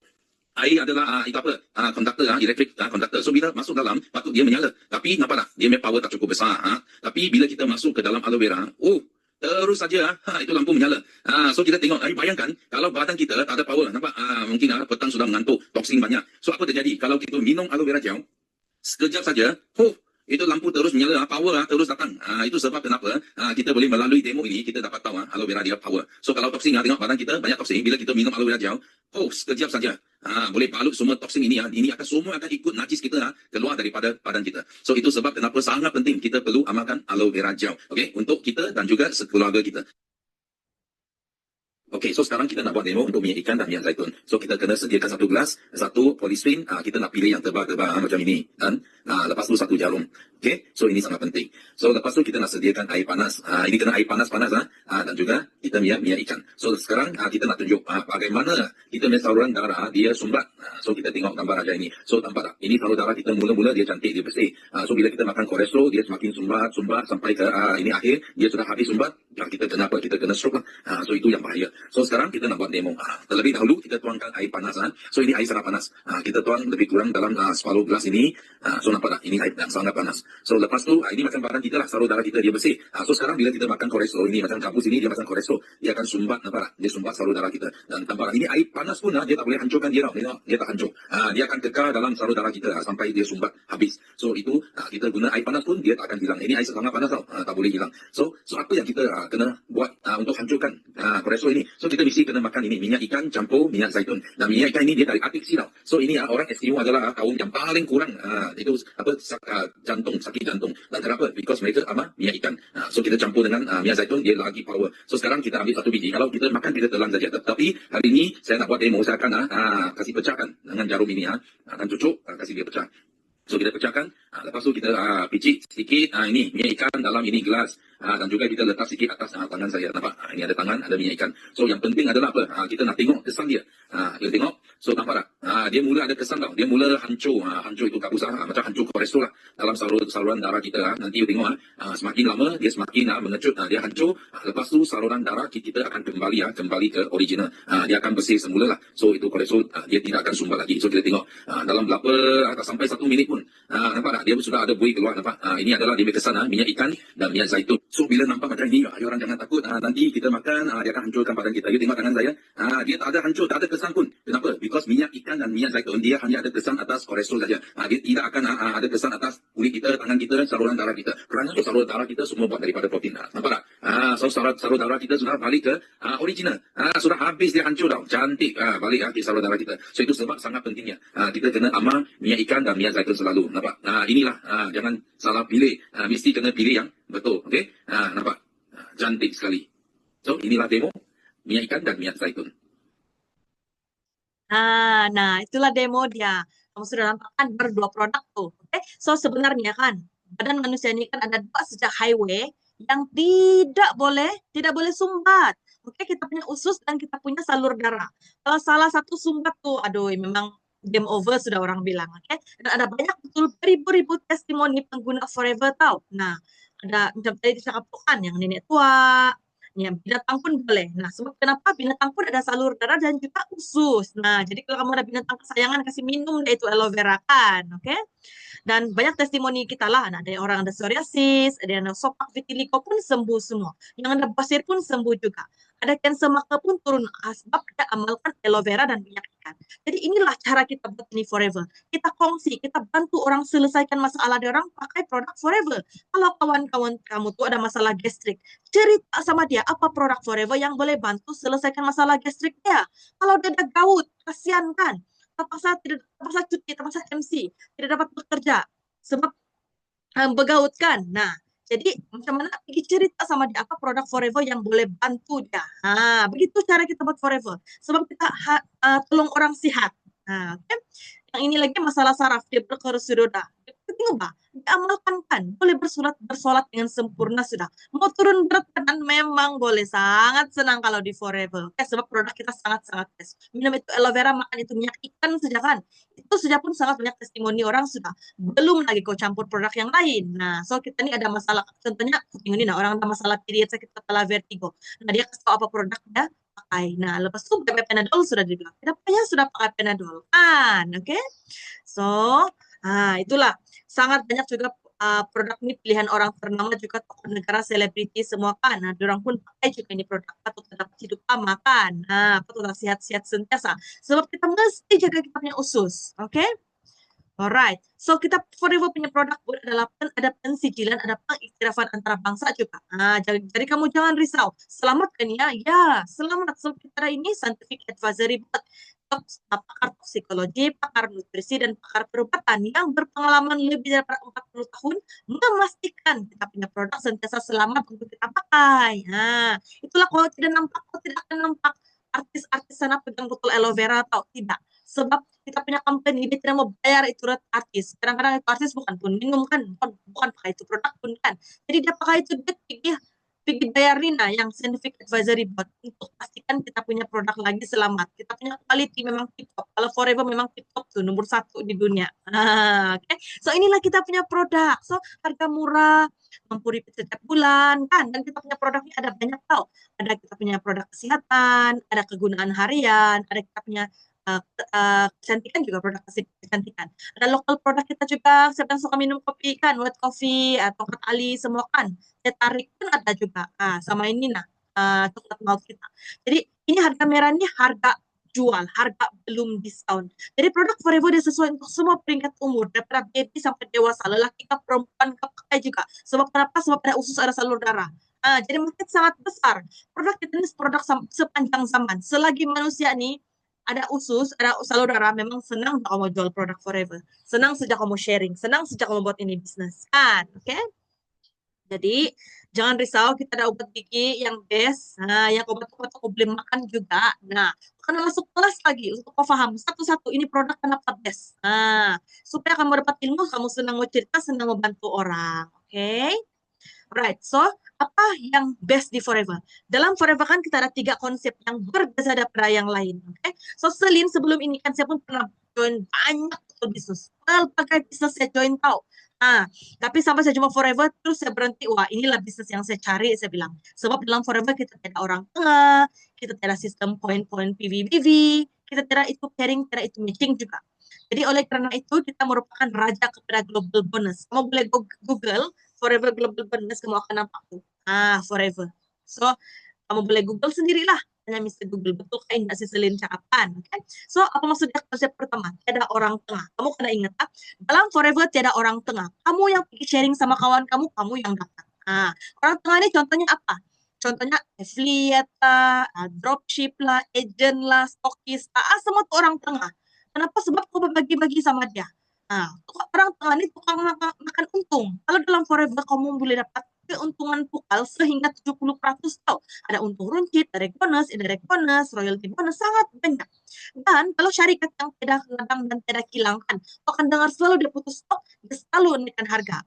air adalah itu apa? Konduktor, elektrik konduktor. So bila masuk dalam, patut dia menyala. Tapi nampak tak? Dia punya power tak cukup besar. Tapi bila kita masuk ke dalam aloe vera, terus saja itu lampu menyala. So kita tengok, bayangkan kalau badan kita tak ada power, nampak? Mungkin petang sudah mengantuk, toksing banyak. So apa terjadi? Kalau kita minum aloe vera gel, sekejap saja, itu lampu terus menyala, power terus datang. Itu sebab kenapa kita boleh melalui demo ini, kita dapat tahu aloe vera dia power. So kalau toksing, tengok badan kita banyak toksing, bila kita minum aloe vera gel, sekejap saja boleh balut semua toksing ini, ini akan semua akan ikut najis kita keluar daripada badan kita. So itu sebab kenapa sangat penting kita perlu amalkan aloe vera gel, okay? Untuk kita dan juga sekeluarga kita. Okey, so sekarang kita nak buat demo untuk minyak ikan dan minyak zaitun. So kita kena sediakan satu gelas, satu polistin, kita nak pilih yang tebal-tebal macam ini, dan lepas tu satu jarum. Okey, so ini sangat penting. So lepas tu kita nak sediakan air panas. Ini kena air panas-panas dan juga kita minyak ikan. So sekarang kita nak tunjuk bagaimana kita punya saluran darah dia sumbat. So kita tengok gambar aja ini. So nampak tak? Ini saluran darah kita mula-mula dia cantik, dia bersih. So bila kita makan kolesterol dia semakin sumbat sampai ke ini akhir dia sudah habis sumbat. Kita kena apa? Kita kena stroke lah. So itu yang bahaya. So sekarang kita nak buat demo. Terlebih dahulu kita tuangkan air panas. So ini air sangat panas. Kita tuang lebih kurang dalam separuh gelas ini. So nampak tak? Ini air yang sangat panas. So lepas tu ini macam badan kita lah, saluran darah kita dia bersih. So sekarang bila kita makan kolesterol ini macam kampus ini dia makan kolesterol, dia akan sumbat, nampak tak? Dia sumbat saluran darah kita. Dan nampak tak? Ini air panas pun dia tak boleh hancurkan dia tau. Dia tak hancur. Dia akan kekal dalam saluran darah kita sampai dia sumbat habis. So itu kita guna air panas pun dia tak akan hilang. Ini air sangat panas tau. Tak boleh hilang. So apa yang kita kena buat untuk hancurkan kolesterol ini? So kita mesti kena makan ini minyak ikan campur minyak zaitun. Dan minyak ikan ini dia dari Arctic Sea tau. So ini orang Eskimo adalah kaum yang paling kurang itu sakit jantung. Dan kenapa? Because mereka minyak ikan. So kita campur dengan minyak zaitun dia lagi power. So sekarang kita ambil satu biji. Kalau kita makan kita telan saja. Tapi hari ini saya nak buat demo, saya akan kasih pecahkan dengan jarum ini akan cucuk kasih dia pecah. So kita pecahkan, lepas tu kita picit sedikit, ini minyak ikan dalam ini gelas, dan juga kita letak sedikit atas tangan saya, nampak? Ini ada tangan, ada minyak ikan. So yang penting adalah apa? Kita nak tengok kesan dia. Kita tengok, so nampak tak? Dia mula ada kesan tau, dia mula hancur, hancur itu kabus macam hancur kolesterol dalam saluran darah kita. Nanti you tengok, semakin lama dia semakin mengecut, dia hancur. Lepas tu saluran darah kita akan kembali ke original. Dia akan bersih semula lah. So itu kolesterol dia tidak akan sumbat lagi. So kita tengok dalam berapa sampai 1 minit pun, nampak tak? Dia sudah ada buih keluar, nampak? Ini adalah dia berkesan minyak ikan dan minyak zaitun. So bila nampak macam ini, orang jangan takut. Nanti kita makan, dia akan hancurkan badan kita. You tengok tangan saya, dia tak ada hancur, tak ada kesan pun. Kenapa? Because minyak ikan dan minyak zaitun dia hanya ada kesan atas kolesterol saja. Dia tidak akan ada kesan atas kulit kita, tangan kita, saluran darah kita. Kerana saluran darah kita semua buat daripada protein. Nampak tak? So saluran darah kita sudah balik ke original. Sudah habis dia hancur tau. Cantik balik ke saluran darah kita. So itu sebab sangat pentingnya kita kena amal minyak ikan dan minyak zaitun selalu. Nampak? Inilah jangan salah pilih. Mesti kena pilih yang betul. Okey? Nampak? Cantik sekali. So inilah demo minyak ikan dan minyak zaitun.
Nah, itulah demo dia. Kamu sudah nampak kan baru 2 produk tuh. Oke, so sebenarnya kan badan manusia ini kan ada 2 sejak highway yang tidak boleh sumbat. Oke, kita punya usus dan kita punya salur darah. Kalau salah satu sumbat tuh, aduh, memang game over sudah orang bilang. Oke, dan ada banyak betul ribu-ribu testimoni pengguna Forever tahu. Nah, ada macam tadi disebutkan yang nenek tua, ya, binatang pun boleh. Nah, sebab kenapa binatang pun ada salur darah dan juga usus. Nah, jadi kalau kamu ada binatang kesayangan, kasih minum deh itu aloe vera kan, oke? Dan banyak testimoni kita lah, nah, ada yang orang ada psoriasis, ada yang ada sopak vitiligo pun sembuh semua. Yang ada basir pun sembuh juga. Ada cancer mata pun turun sebab kita amalkan aloe vera dan minyak ikan. Jadi inilah cara kita buat ini Forever. Kita kongsi, kita bantu orang selesaikan masalah dia orang pakai produk Forever. Kalau kawan-kawan kamu tuh ada masalah gastrik, cerita sama dia apa produk Forever yang boleh bantu selesaikan masalah gastrik dia. Kalau dia ada gout, kasihan kan? Terpaksa cuti, terpaksa MC, tidak dapat bekerja sebab begaut kan. Nah, jadi macam mana pergi cerita sama dia apa produk Forever yang boleh bantu dia. Begitu cara kita buat Forever. Sebab kita tolong orang sehat. Okay? Yang ini lagi masalah saraf, dia berkurus roda. Tengok bah, diamalkan kan, boleh bersolat dengan sempurna sudah. Mau turun berat badan memang boleh, sangat senang kalau di Forever. Sebab produk kita sangat-sangat best. Minum itu aloe vera, makan itu minyak ikan saja kan. Itu saja pun sangat banyak testimoni orang sudah. Belum lagi kau campur produk yang lain. Nah, so kita ini ada masalah, contohnya ini, nah orang ada masalah period sakit kepala vertigo. Nah, dia kasih tahu apa produknya pakai. Nah, lepas itu pakai Panadol sudah dibilang. Kenapa ya sudah pakai Panadol kan? Oke. So, itulah sangat banyak juga produk ini pilihan orang ternama juga tokoh negara, selebriti semua kan. Nah, orang pun pakai juga ini produk patut tetap hidup lama kan. Nah, patut tetap sehat-sehat sentiasa. Sebab kita mesti jaga kita punya usus, oke? Alright, so kita Forever punya produk adalah ada pensijilan, ada pengiktirafan antara bangsa juga. Nah, jadi kamu jangan risau. Selamat kan ya? Ya, selamat. So kita ini scientific advisory buat pakar psikologi, pakar nutrisi, dan pakar perubatan yang berpengalaman lebih dari 40 tahun memastikan kita punya produk sentiasa selamat untuk kita pakai. Nah, itulah kalau tidak akan nampak artis-artis sana pegang botol aloe vera atau tidak. Sebab kita punya company dia tidak mau bayar itu artis. Kadang-kadang itu artis bukan pun minum kan, bukan pakai itu produk pun kan. Jadi dia pakai itu dia pergi bayarin nah yang scientific advisory buat untuk pastikan kita punya produk lagi selamat. Kita punya quality memang tip top. Kalau Forever memang tip top tuh nomor satu di dunia. Oke. So inilah kita punya produk. So harga murah, mampu repeat setiap bulan kan. Dan kita punya produknya ada banyak tau. Ada kita punya produk kesehatan, ada kegunaan harian, ada kita punya kecantikan juga produk kecantikan. Ada lokal produk kita juga, siapa yang suka minum kopi kan, white coffee, tongkat ali, semua kan. Teh tarik pun ada juga. Sama ini nah, coklat malt kita. Jadi ini harga merahnya harga jual, harga belum diskon. Jadi produk Forever dia sesuai untuk semua peringkat umur, dari baby sampai dewasa, lelaki ke perempuan ke pakai juga. Sebab kenapa? Sebab ada usus, ada salur darah. Jadi market sangat besar. Produk kita ini produk sepanjang zaman. Selagi manusia nih ada usus, ada salur darah, memang senang kamu jual produk Forever. Senang sejak kamu sharing, senang sejak kamu buat ini bisnis. Kan, oke? Okay? Jadi, jangan risau, kita ada obat gigi yang best. Nah, yang obat-obat aku beli makan juga. Nah, karena masuk kelas lagi untuk kau paham satu-satu ini produk kenapa best. Nah, supaya kamu dapat ilmu, kamu senang mau cerita, senang membantu orang. Oke? Okay? Right, so apa yang best di Forever? Dalam Forever kan kita ada 3 konsep yang berbeda daripada yang lain. Okay? So Selin sebelum ini kan saya pun pernah join banyak bisnis. Berbagai bisnis saya join tau. Tapi sampai saya cuma Forever terus saya berhenti. Wah inilah bisnis yang saya cari saya bilang. Sebab dalam Forever kita tidak orang tengah, kita tidak sistem poin-poin PVBV, kita tidak itu pairing, tidak itu matching juga. Jadi oleh karena itu kita merupakan raja kepada global bonus. Kamu boleh Google Forever Global Bonus, kamu akan nampak tuh. Forever. So, kamu boleh Google sendirilah. Hanya Mr. Google, betul kayak nggak sih Selin cakapan? Okay? So, apa maksudnya konsep pertama? Tiada orang tengah. Kamu kena ingat, dalam Forever tiada orang tengah. Kamu yang sharing sama kawan kamu, kamu yang dapat. Orang tengah ini contohnya apa? Contohnya affiliate lah, dropship lah, agent lah, stokis lah, semua tuh orang tengah. Kenapa? Sebab kau berbagi-bagi sama dia. Orang tengah ini tukang makan untung. Kalau dalam Forever kamu boleh dapat keuntungan pukal sehingga 70% tahu. Ada untung runcit, direct bonus, royalty bonus, sangat banyak. Dan kalau syarikat yang tidak ladang dan tidak kilang kan, kau akan dengar selalu dia putus stok, dia selalu naikkan harga.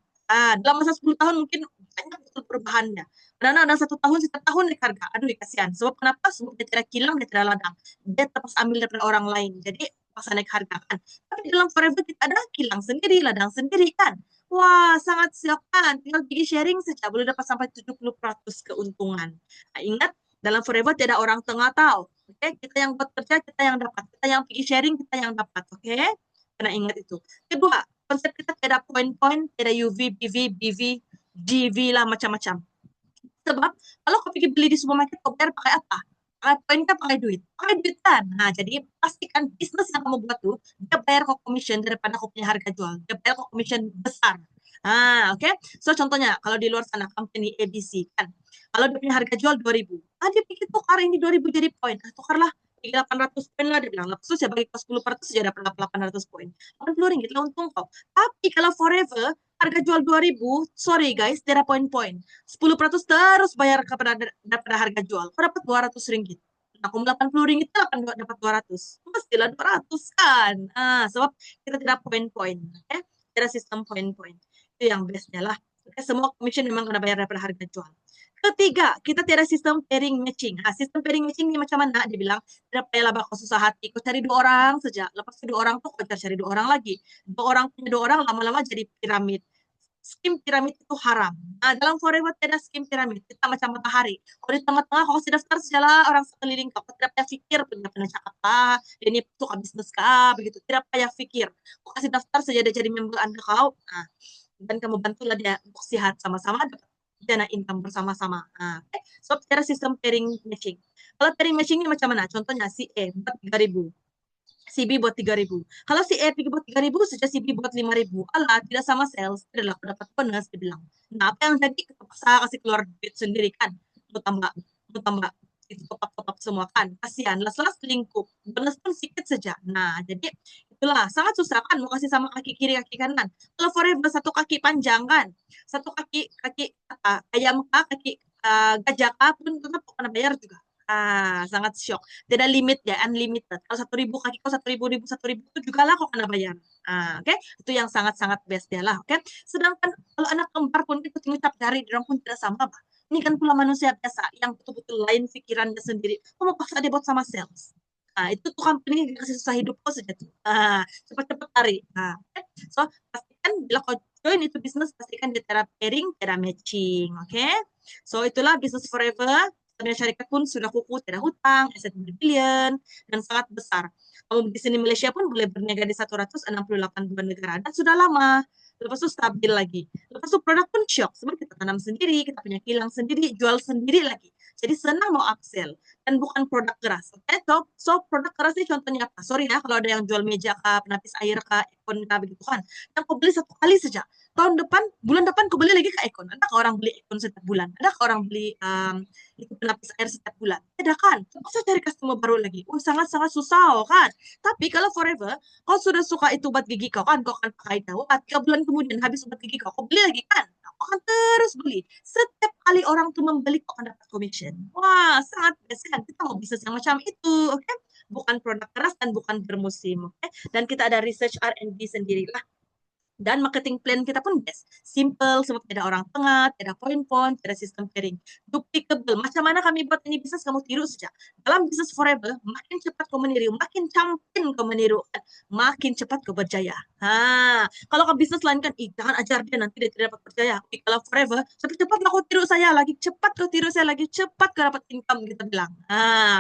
Dalam masa 10 tahun mungkin banyak betul perubahannya. Karena ada 1 tahun, setiap tahun naik harga. Aduh, kasihan. Sebab kenapa? Sebab dia tidak kilang, dia tidak ladang. Dia terus ambil dari orang lain. Jadi, pas naik harga kan. Tapi dalam Forever kita ada kilang sendiri, ladang sendiri kan. Wah, sangat siap kan. Tinggal pergi sharing saja, boleh dapat sampai 70% keuntungan. Ingat, dalam Forever tidak ada orang tengah tahu. Oke, kita yang buat kerja, kita yang dapat. Kita yang pergi sharing, kita yang dapat. Oke, karena ingat itu. Kedua, konsep kita tidak poin-poin, tidak UV, BV, BV, GV lah macam-macam. Sebab kalau kau pergi beli di supermarket, kau bayar pakai apa? Poin kan pakai duit. Pakai duit kan. Nah, jadi pastikan bisnis yang kamu buat tuh, dia bayar kau commission daripada kau punya harga jual. Dia bayar kau commission besar. Oke. So, contohnya, kalau di luar sana, company ABC kan. Kalau dia punya harga jual 2.000. Dia pikir tukar ini 2.000 jadi poin. Tukarlah 800 poin lah dia bilang. Terus saya bagi ke 10% dia dapat 800 poin. 80 ringgit lah untung kau. Tapi kalau Forever harga jual 2.000, sorry guys, tidak ada poin-poin. 10% terus bayar daripada harga jual. Kau dapat 200 ringgit. Aku 80 ringgit akan dapat 200. Pastilah 200 kan. Sebab kita tidak poin-poin. Okay? Tidak sistem poin-poin. Itu yang bestnya lah. Okay? Semua commission memang kena bayar daripada harga jual. Ketiga, kita tidak sistem pairing matching. Sistem pairing matching ini macam mana? Dia bilang, tidak payahlah bakal susah hati. Kau cari 2 orang saja. Lepas itu 2 orang tuh kau cari 2 orang lagi. 2 orang punya 2 orang lama-lama jadi piramid. Skim piramid itu haram. Dalam Forever tidak skim piramid. Kita macam matahari. Kalau di tengah-tengah, kau kasih daftar sajalah orang sekeliling kau. Kau tidak payah fikir, punya cakap apa, dia ini suka bisnis kah, begitu. Tidak payah fikir. Kau kasih daftar saja dia jadi member Anda kau. dan kamu bantulah dia untuk sehat sama-sama, dapat dana income bersama-sama. Nah, so cara sistem pairing matching. Kalau pairing matching ini macam mana? Contohnya si E buat 3.000, si B buat 3.000. Kalau si E buat 3.000, saja si B buat 5.000. Alah, tidak sama sales, adalah dapat bonus, dia bilang. Nah, apa yang jadi terpaksa kasih keluar duit sendiri kan? Mau tambah itu top-top semua kan. Kasihan, las-las lingkup. Bonus pun sedikit saja. Nah, jadi itulah sangat susah kan mau kasih sama kaki kiri kaki kanan. Kalau forever satu kaki panjang kan, satu kaki kaki apa ayam kah, kaki gajah kah pun tetap akan bayar juga. Sangat syok. Tidak limit ya, unlimited. Kalau 1.000 kaki kau 1.000 itu juga lah kau kena bayar. Oke, itu yang sangat-sangat best dia lah. Oke, sedangkan kalau anak kembar pun kita ngucap dari orang pun tidak sama, Pak. Ini kan pula manusia biasa yang betul-betul lain pikirannya sendiri. Kamu paksa dia buat sama sales. Itu tuh company yang kasih susah hidup kau saja tuh. Cepat-cepat tarik. Okay. So, pastikan bila kau join itu bisnis, pastikan dia cara pairing, cara matching. Oke. So, itulah bisnis forever. Dunia syarikat pun sudah kuku, tidak hutang, aset berbilion, dan sangat besar. Kamu di sini Malaysia pun boleh berniaga di 168 negara, dan sudah lama. Lepas itu stabil lagi. Lepas itu produk pun shock. Sebab kita tanam sendiri, kita punya kilang sendiri, jual sendiri lagi. Jadi senang mau upsell. Dan bukan produk keras. Okay? So produk keras ini contohnya apa? Sorry ya, kalau ada yang jual meja kah, penapis air kah, ekon kah, begitu kan. Yang kau beli satu kali saja. Bulan depan kau beli lagi ke ekon. Ada orang beli ekon setiap bulan? Ada orang beli itu penapis air setiap bulan? Tidak kan? Masa cari customer baru lagi? Sangat-sangat susah kan? Tapi kalau forever, kau sudah suka itu obat gigi kau kan, kau akan pakai tahu. 3 bulan kemudian habis obat gigi kau beli lagi kan? Kau akan terus beli. Setiap kali orang tuh membeli, kau akan dapat commission. Wah, sangat best kan? Kita mau bisnis yang macam itu, oke? Okay? Bukan produk keras dan bukan bermusim, oke? Okay? Dan kita ada research R&D sendiri lah. Dan marketing plan kita pun best. Simple, sebab tidak orang tengah, tidak point-point, tidak sistem pairing. Duplicable. Macam mana kami buat ini bisnis, kamu tiru saja. Dalam bisnis forever, makin cepat kau meniru, makin campin kau meniru, makin cepat kau berjaya. Kalau kau bisnis lain kan, jangan ajar dia, nanti dia tidak dapat berjaya. Kalau forever, cepat-cepat kau tiru saya lagi, cepat kau tiru saya lagi, cepat kau dapat income, kita bilang.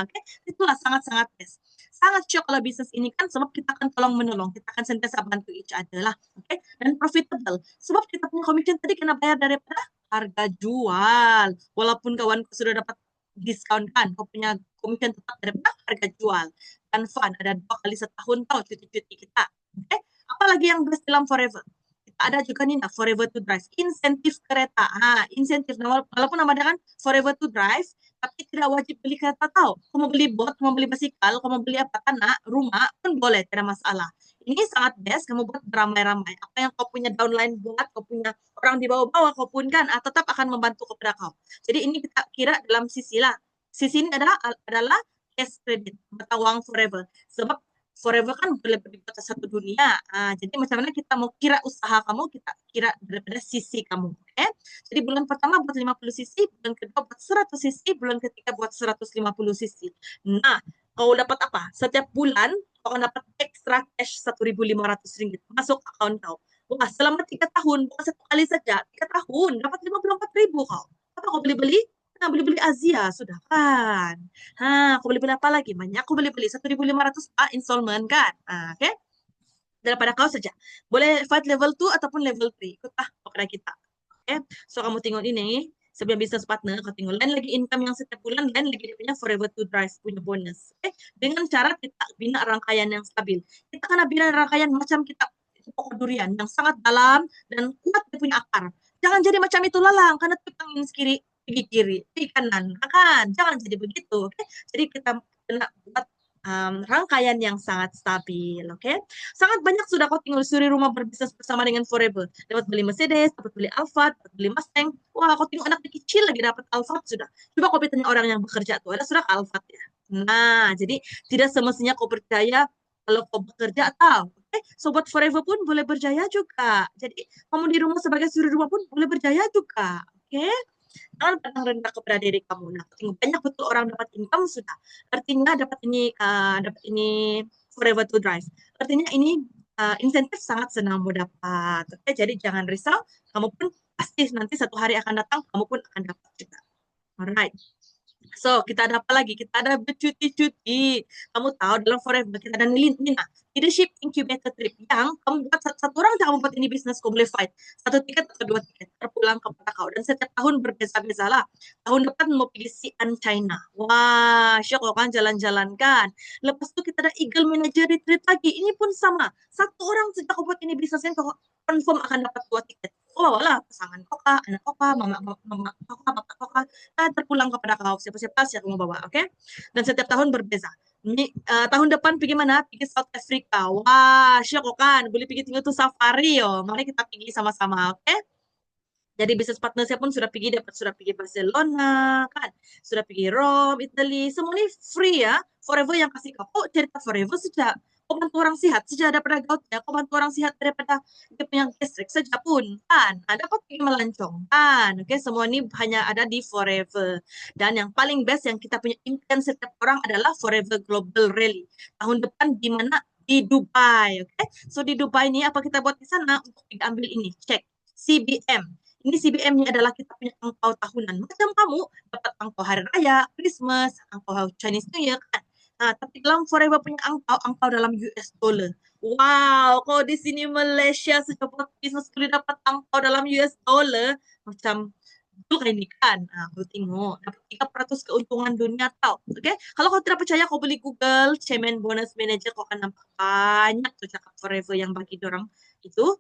Okay? Itulah sangat-sangat best. Sangat syok kalau bisnis ini kan, sebab kita akan tolong-menolong, kita akan sentiasa bantu each other lah. Okay? Dan profitable. Sebab kita punya commission tadi kena bayar daripada harga jual. Walaupun kawan sudah dapat diskon kan, kau punya commission tetap daripada harga jual. Dan fun, ada 2 kali setahun tau cuti-cuti kita. Okay? Apalagi yang best dalam forever? Kita ada juga nih, forever to drive. Insentif kereta. Insentif. Walaupun namanya kan forever to drive, tapi tidak wajib beli kereta tahu. Kau mau beli bot, mau beli basikal, kau mau beli apa tanah, rumah pun boleh, tidak masalah. Ini sangat best kamu buat beramai-ramai. Apa yang kau punya downline buat, kau punya orang di bawah-bawah, kau pun kan tetap akan membantu kepada kau. Jadi ini kita kira dalam sisi lah. Sisi ini adalah cash credit, mata uang forever. Sebab forever kan boleh berbuat satu dunia. Jadi macam mana kita mau kira usaha kamu, kita kira daripada sisi kamu. Okay? Jadi bulan pertama buat 50 sisi, bulan kedua buat 100 sisi, bulan ketiga buat 150 sisi. Nah, kau dapat apa? Setiap bulan kau akan dapat ekstra cash 1.500 ringgit masuk akun kau. Wah, selama 3 tahun, bukan satu kali saja, 3 tahun dapat 54.000 kau. Apa kau beli-beli? Beli-beli Asia sudah kan. Aku beli-beli apa lagi? Banyak aku beli-beli 1.500 installment kan. Oke. Daripada kau saja. Boleh fight level 2 ataupun level 3. Ikutlah kepada kita. Oke. So kamu tengok ini sebelum business partner, kau tengok lain lagi income yang setiap bulan, lain lagi dia punya forever to drive punya bonus. Dengan cara kita bina rangkaian yang stabil. Kita kena bina rangkaian macam kita pokok durian yang sangat dalam dan kuat dia punya akar. Jangan jadi macam itu lalang karena kita angin kiri pergi kiri, pergi kanan, kan? Jangan jadi begitu. Okay? Jadi kita buat rangkaian yang sangat stabil, oke? Sangat banyak sudah kau tinggal suri rumah berbisnis bersama dengan Forever. Dapat beli Mercedes, dapat beli Alphard, dapat beli Mustang. Wah, kau tengok anak kecil lagi dapat Alphard sudah. Coba kau tanya orang yang bekerja tuh, ada sudah Alphard ya. Nah, jadi tidak semestinya kau percaya kalau kau bekerja atau sobat Forever pun boleh berjaya juga. Jadi kamu di rumah sebagai suri rumah pun boleh berjaya juga, oke? Jangan pandang rendah kepada diri kamu. Nah, banyak betul orang dapat income sudah. Artinya dapat ini forever to drive. Artinya ini insentif sangat senang mau dapat. Oke, jadi jangan risau. Kamu pun pasti nanti satu hari akan datang, kamu pun akan dapat juga. Alright. So, kita ada apa lagi? Kita ada bercuti-cuti. Kamu tahu dalam Forever kita ada Nina, leadership incubator trip yang kamu buat satu orang jangan membuat ini bisnis kamu boleh fight. Satu tiket atau dua tiket terpulang kepada kau. Dan setiap tahun berbeza-beza lah. Tahun depan mau pilih Xi'an China. Wah, syok loh kan jalan-jalan kan. Lepas itu kita ada Eagle Manager Retreat lagi. Ini pun sama. Satu orang sejak kau buat ini bisnisnya kau confirm akan dapat dua tiket. Oh, bawalah pasangan koka, anak koka, mama koka, bapak koka, terpulang kepada kau siapa-siapa yang kamu bawa, oke? Dan setiap tahun berbeza. Ini tahun depan pergi mana? Pergi South Africa. Wah, syok kan? Boleh pergi tinggal tuh safari yo. Mari kita pergi sama-sama, oke? Jadi bisnis partner saya pun sudah pergi dapat sudah pergi Barcelona kan, sudah pergi Rome, Italy, semua ini free ya. Forever yang kasih kau cerita Forever saja. Kau bantu orang sehat saja daripada gout ya. Kau bantu orang sehat daripada dia punya gastrik saja pun kan. Nah, dapat pergi melancong kan. Oke, semua ini hanya ada di Forever. Dan yang paling best yang kita punya impian setiap orang adalah Forever Global Rally. Tahun depan di mana? Di Dubai, oke? So di Dubai ini apa kita buat di sana untuk diambil ini? Cek CBM. Ini CBM-nya adalah kita punya angpau tahunan. Macam kamu dapat angpau hari raya, Christmas, angpau Chinese New Year kan. Nah, tapi dalam Forever punya angpau dalam US dollar. Wow, kok di sini Malaysia secepat bisnis boleh dapat angpau dalam US dollar. Macam itu kan ini kan. Nah, aku tengok dapat 3% keuntungan dunia tau. Oke, kalau kau tidak percaya kau beli Google Cemen Bonus Manager kau akan nampak banyak tuh cakap Forever yang bagi orang itu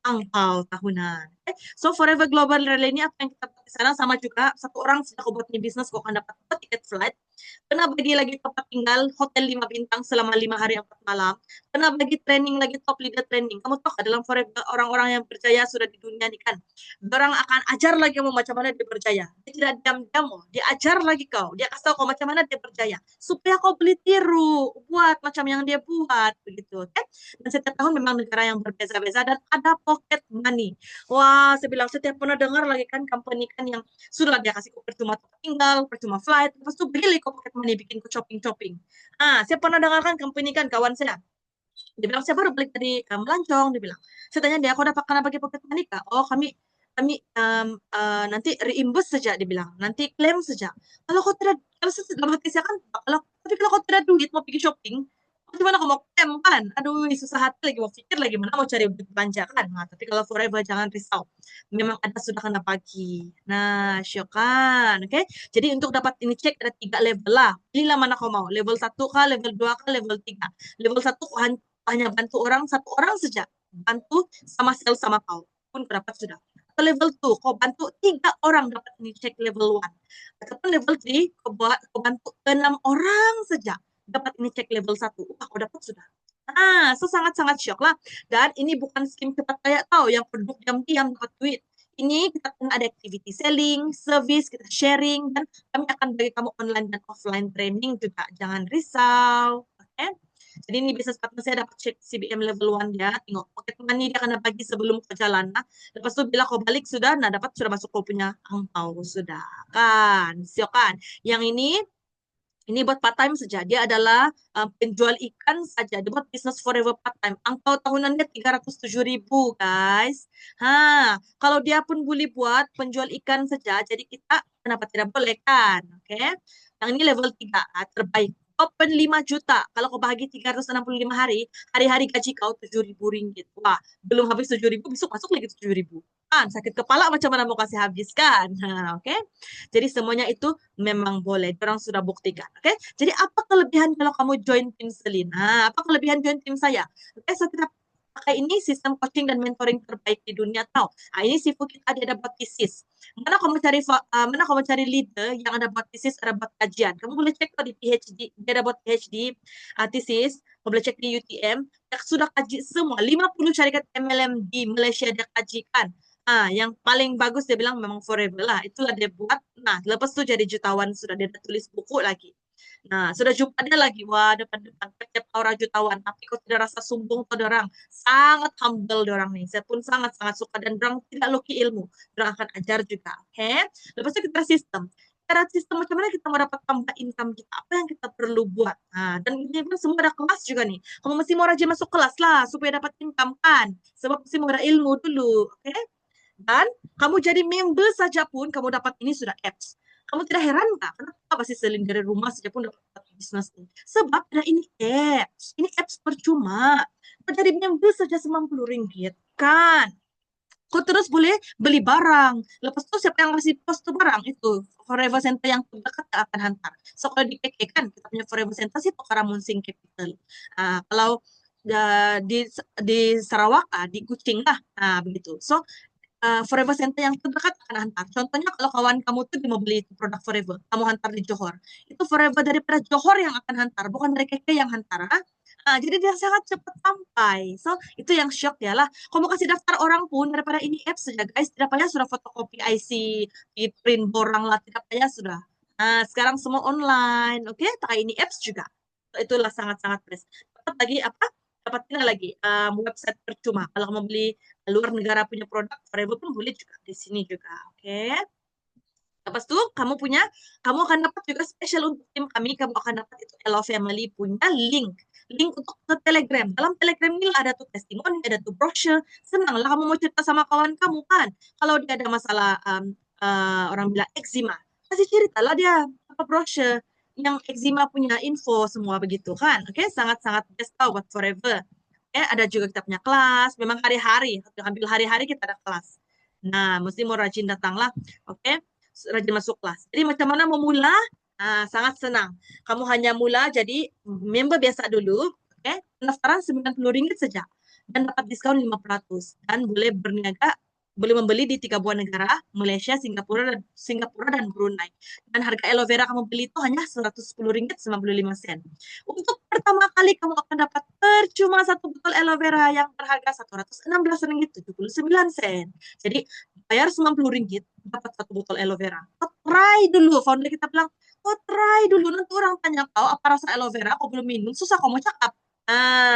angpau tahunan. So Forever Global Rally ini apa yang kita buat di sana sama juga satu orang sudah kau buat bisnis kau akan dapat tiket flight. Kena bagi lagi tempat tinggal hotel 5 bintang selama 5 hari 4 malam. Kena bagi training lagi top leader training. Kamu tahu dalam Forever orang-orang yang berjaya sudah di dunia ini kan. Orang akan ajar lagi kamu macam mana dia berjaya. Dia tidak diam-diam, dia ajar lagi kau. Dia kasih tahu kau macam mana dia berjaya. Supaya kau beli tiru, buat macam yang dia buat begitu. Okay? Dan setiap tahun memang negara yang berbeza-beza dan ada pocket money. Wah, saya bilang setiap pernah dengar lagi kan company kan yang sudah dia kasih kau percuma tempat tinggal, percuma flight, lepas itu beli kau pocket money bikin kau shopping-shopping. Ah, saya pernah dengar kan company kan kawan saya. Dia bilang saya baru balik dari melancong. Dia bilang, saya tanya dia, kau dapat karena pakai pocket money kah? Oh, kami kami nanti reimburse saja. Dia bilang, nanti klaim saja. Kalau kau tidak, kalau dalam hati saya kan, kalau kau tidak duit mau pergi shopping, gimana kau mau klaim kan? Aduh, susah hati lagi mau pikir lagi mana mau cari duit belanja kan. Nah, tapi kalau Forever jangan risau, memang ada sudah kena bagi. Nah, syok kan, oke? Jadi untuk dapat ini cek ada 3 level lah. Pilihlah mana kau mau, level 1 kah, level 2 kah, level 3. Level 1 hanya bantu orang, satu orang saja. Bantu sama sel sama kau. Pun dapat sudah. Atau level 2, kau bantu 3 orang dapat ini cek level 1. Ataupun level 3, kau bantu 6 orang saja dapat ini cek level 1. Wah, kau dapat sudah. Nah, so sangat-sangat syok lah. Dan ini bukan skim cepat kayak tahu yang penduduk diam-diam dapat duit. Ini kita ada activity selling, service, kita sharing, dan kami akan bagi kamu online dan offline training juga. Jangan risau. Oke? Jadi ini bisnis partner saya dapat cek CBM level 1 dia, tengok pocket money dia akan bagi sebelum kau jalan. Nah, lepas itu bila kau balik sudah, nah dapat sudah masuk kau punya angpau sudah kan, siap kan? Yang ini buat part time saja. Dia adalah penjual ikan saja. Dia buat business forever part time. Angpau tahunannya 307.000 guys. Kalau dia pun boleh buat penjual ikan saja, jadi kita kenapa tidak boleh kan? Oke. Yang ini level 3 terbaik. Open 5 juta. Kalau kau bahagi 365 hari, hari-hari gaji kau 7.000 ringgit. Wah, belum habis 7.000, besok masuk lagi 7.000. Kan, sakit kepala macam mana mau kasih habis kan? Oke. Jadi semuanya itu memang boleh. Orang sudah buktikan. Oke. Jadi apa kelebihan kalau kamu join tim Selina? Apa kelebihan join tim saya? Oke, saya pakai ini sistem coaching dan mentoring terbaik di dunia tahu. Ini si kita dia ada buat thesis. Mana kamu cari leader yang ada buat thesis, ada buat kajian. Kamu boleh cek di PhD, dia ada buat PhD thesis, kamu boleh cek di UTM. Dia sudah kaji semua 50 syarikat MLM di Malaysia dia kajikan. Yang paling bagus dia bilang memang Forever lah. Itulah dia buat. Nah, lepas itu jadi jutawan sudah dia tulis buku lagi. Nah, sudah jumpa dia lagi. Wah, depan-depan tiap orang jutawan. Tapi kok tidak rasa sombong pada orang. Sangat humble orang nih. Saya pun sangat-sangat suka dan orang tidak loki ilmu. Orang akan ajar juga. Oke? Lepas itu kita sistem. Cara sistem macam mana kita mau dapat tambah income kita? Apa yang kita perlu buat? Nah, dan ini pun semua ada kelas juga nih. Kamu mesti mau rajin masuk kelas lah supaya dapat income kan. Sebab mesti mau ada ilmu dulu. Oke? Dan kamu jadi member saja pun kamu dapat ini sudah apps. Kamu tidak heran nggak? Kenapa pasti selling dari rumah saja pun dapat bisnis ini? Sebab ada ini apps. Ini apps percuma. Dari member saja 90 ringgit. Kan? Kau terus boleh beli barang. Lepas itu siapa yang ngasih pos tuh barang itu Forever Center yang terdekat akan hantar. So kalau di PK kan kita punya Forever Center sih Tokara Munsing Capital. Kalau di Sarawak di Kucing lah. Begitu. So Forever Center yang terdekat akan hantar. Contohnya kalau kawan kamu tuh mau beli produk Forever, kamu hantar di Johor. Itu Forever daripada Johor yang akan hantar, bukan dari KK yang hantar. Jadi dia sangat cepat sampai. So, itu yang shock ya lah. Kamu kasih daftar orang pun daripada ini apps saja guys. Tidak payah sudah fotokopi IC, di print borang lah. Tidak payah sudah. Sekarang semua online. Oke, tak ini apps juga. Itulah sangat-sangat best. Dapat lagi apa? Dapat ini lagi website percuma. Kalau kamu beli luar negara punya produk, Forever pun boleh juga di sini juga. Oke. Lepas itu kamu akan dapat juga spesial untuk tim kami, kamu akan dapat itu Hello Family punya link untuk ke Telegram. Dalam Telegram ini ada tuh testimoni, ada tuh brochure. Senang lah kamu mau cerita sama kawan kamu kan. Kalau dia ada masalah orang bilang eczema, kasih cerita lah dia apa brochure yang eczema punya info semua begitu kan. Oke, sangat-sangat best tau buat Forever. Oke, ada juga kita punya kelas. Memang hari-hari, hampir hari-hari kita ada kelas. Nah, mesti mau rajin datang lah. Oke, rajin masuk kelas. Jadi macam mana mau mula? Sangat senang. Kamu hanya mula jadi member biasa dulu. Oke, pendaftaran RM90 saja. Dan dapat diskon 5%. Dan boleh berniaga, boleh membeli di 3 buah negara, Malaysia, Singapura dan Brunei. Dan harga aloe vera kamu beli itu hanya RM110.95. Untuk pertama kali kamu akan dapat percuma satu botol aloe vera yang berharga RM116.79. Jadi bayar RM90, dapat satu botol aloe vera. Kau try dulu, founder kita bilang, kau try dulu, nanti orang tanya kau apa rasa aloe vera, kau belum minum, susah kau mau cakap.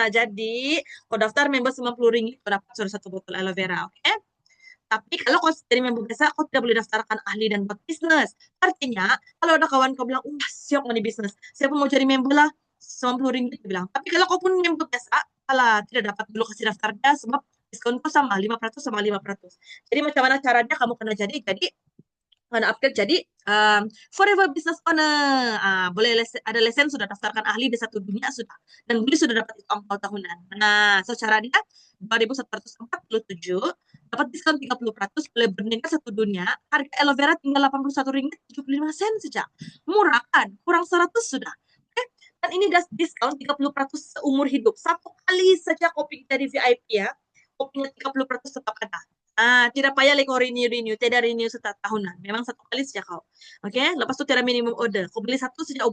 Jadi kau daftar member RM90, kau dapat sudah satu botol aloe vera, oke? Tapi kalau kau jadi member biasa, kau tidak boleh daftarkan ahli dan buat bisnis. Artinya, kalau ada kawan kau bilang, siap mau di bisnis, siapa mau jadi member lah, RM90 bilang. Tapi kalau kau pun member biasa, tidak dapat dulu kasih daftarnya, sebab diskon itu sama, 5% sama 5%. Jadi macam mana caranya kamu kena jadi upgrade jadi Forever Business Owner. Boleh ada lesen sudah daftarkan ahli di satu dunia sudah. Dan beli sudah dapat itu angpau tahunan. Nah, secara dia 2.147 dapat diskon 30%, boleh berniaga satu dunia. Harga aloe vera tinggal RM81.75 saja. Murah kan? Kurang 100 sudah. Oke? Dan ini diskon 30% seumur hidup. Satu kali saja kopi dari VIP ya. Kopinya 30% tetap ada. Tidak payah lagi renew, tidak renew setiap tahunan. Memang satu kali saja kau. Oke, lepas itu tidak minimum order. Kau beli satu saja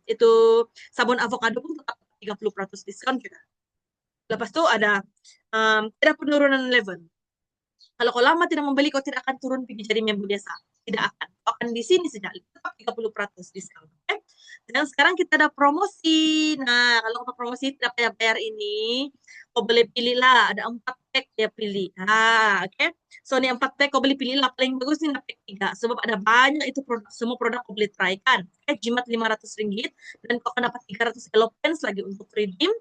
itu sabun avocado pun tetap 30% diskon juga. Lepas itu ada tidak penurunan level. Kalau kau lama tidak membeli, kau tidak akan turun pergi jadi member biasa. Tidak akan. Kau akan di sini saja, tetap 30% diskon. Okay? Dan sekarang kita ada promosi. Nah, kalau kau promosi tidak payah bayar ini, kau boleh pilih lah. Ada 4 pack dia pilih. Oke. Okay? So, ini 4 pack kau boleh pilih lah. Paling bagus ini pack 3. Sebab ada banyak itu produk. Semua produk kau boleh try kan. Okay? Jimat RM500. Dan kau akan dapat 300 Elo Pens lagi untuk redeem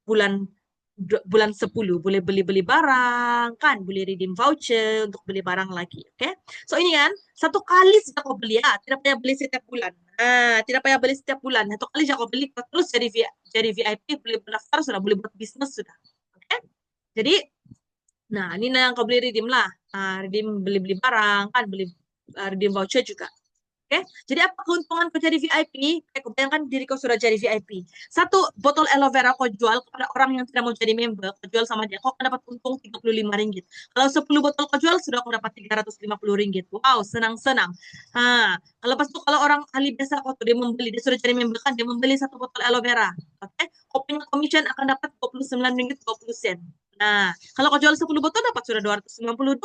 bulan 10 boleh beli barang kan, boleh redeem voucher untuk beli barang lagi. Oke, so ini kan satu kali sudah kau beli tidak payah beli setiap bulan. Tidak payah beli setiap bulan, satu kali sudah kau beli terus jadi VIP, boleh berdaftar sudah, boleh buat bisnis sudah. Oke, jadi nah ini yang kau beli redeem lah, redeem beli barang kan, beli redeem voucher juga. Oke, jadi apa keuntungan kau jadi VIP? Kau bayangkan diri kau sudah jadi VIP. Satu botol aloe vera kau jual kepada orang yang tidak mau jadi member, kau jual sama dia, kau akan dapat untung RM35. Kalau 10 botol kau jual, sudah kau dapat RM350. Wow, senang-senang. Lepas itu kalau orang ahli biasa kau tuh, dia membeli, dia sudah jadi member kan, dia membeli satu botol aloe vera. Oke, kau punya commission akan dapat RM29.20. Nah, kalau kau jual 10 botol, dapat sudah RM292.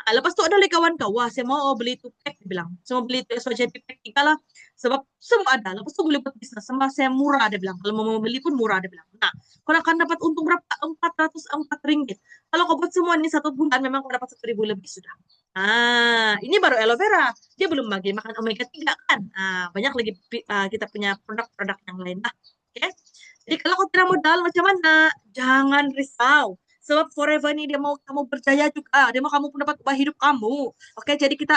Lepas tu ada lagi kawan kau, wah saya mau beli itu pack, dia bilang. Saya mau beli itu SYJP pack 3 lah. Sebab semua ada. Lepas tu boleh buat bisnis. Sama saya murah, dia bilang. Kalau mau beli pun murah, dia bilang. Nah, kau akan dapat untung berapa? RM404. Kalau kau buat semua ini satu bulan, memang kau dapat 1.000 lebih sudah. Ini baru aloe vera. Dia belum bagi makan omega 3 kan. Banyak lagi kita punya produk-produk yang lain lah. Oke. Jadi kalau kau tidak modal, macam mana? Jangan risau. Sebab Forever ini dia mau kamu berjaya juga, dia mau kamu pun dapat ubah hidup kamu. Oke, jadi kita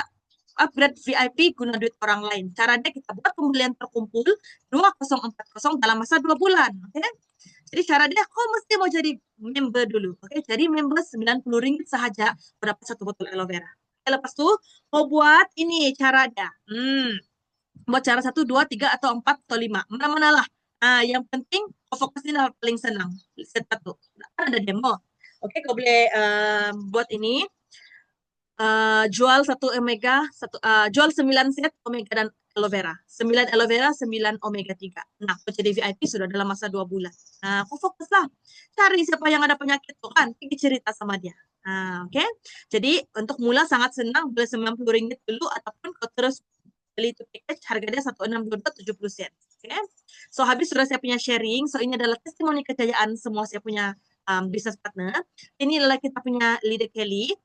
upgrade VIP guna duit orang lain. Caranya kita buat pembelian terkumpul 2040 dalam masa 2 bulan. Oke? Jadi cara dia, kau mesti mau jadi member dulu. Oke? Jadi member Rp90 saja dapat 1 botol aloe vera. Oke, lepas itu kau buat ini cara dia. Buat cara 1, 2, 3, atau 4, atau 5. Mana-mana lah. Nah, yang penting kau fokusin hal paling senang. Set 1. Nah, ada demo. Oke, kau boleh buat ini. Jual 1 omega, jual 9 set omega dan aloe vera. 9 aloe vera, 9 omega 3. Nah, kau jadi VIP sudah dalam masa 2 bulan. Nah, kau fokuslah. Cari siapa yang ada penyakit tuh kan. Pergi cerita sama dia. Nah, oke. Jadi, untuk mula sangat senang. Boleh Rp90 dulu. Ataupun kau terus beli itu package. Harganya 1622 sen. Oke. So, habis sudah saya punya sharing. So, ini adalah testimoni kejayaan semua saya punya business partner. Ini adalah kita punya leader Kelly.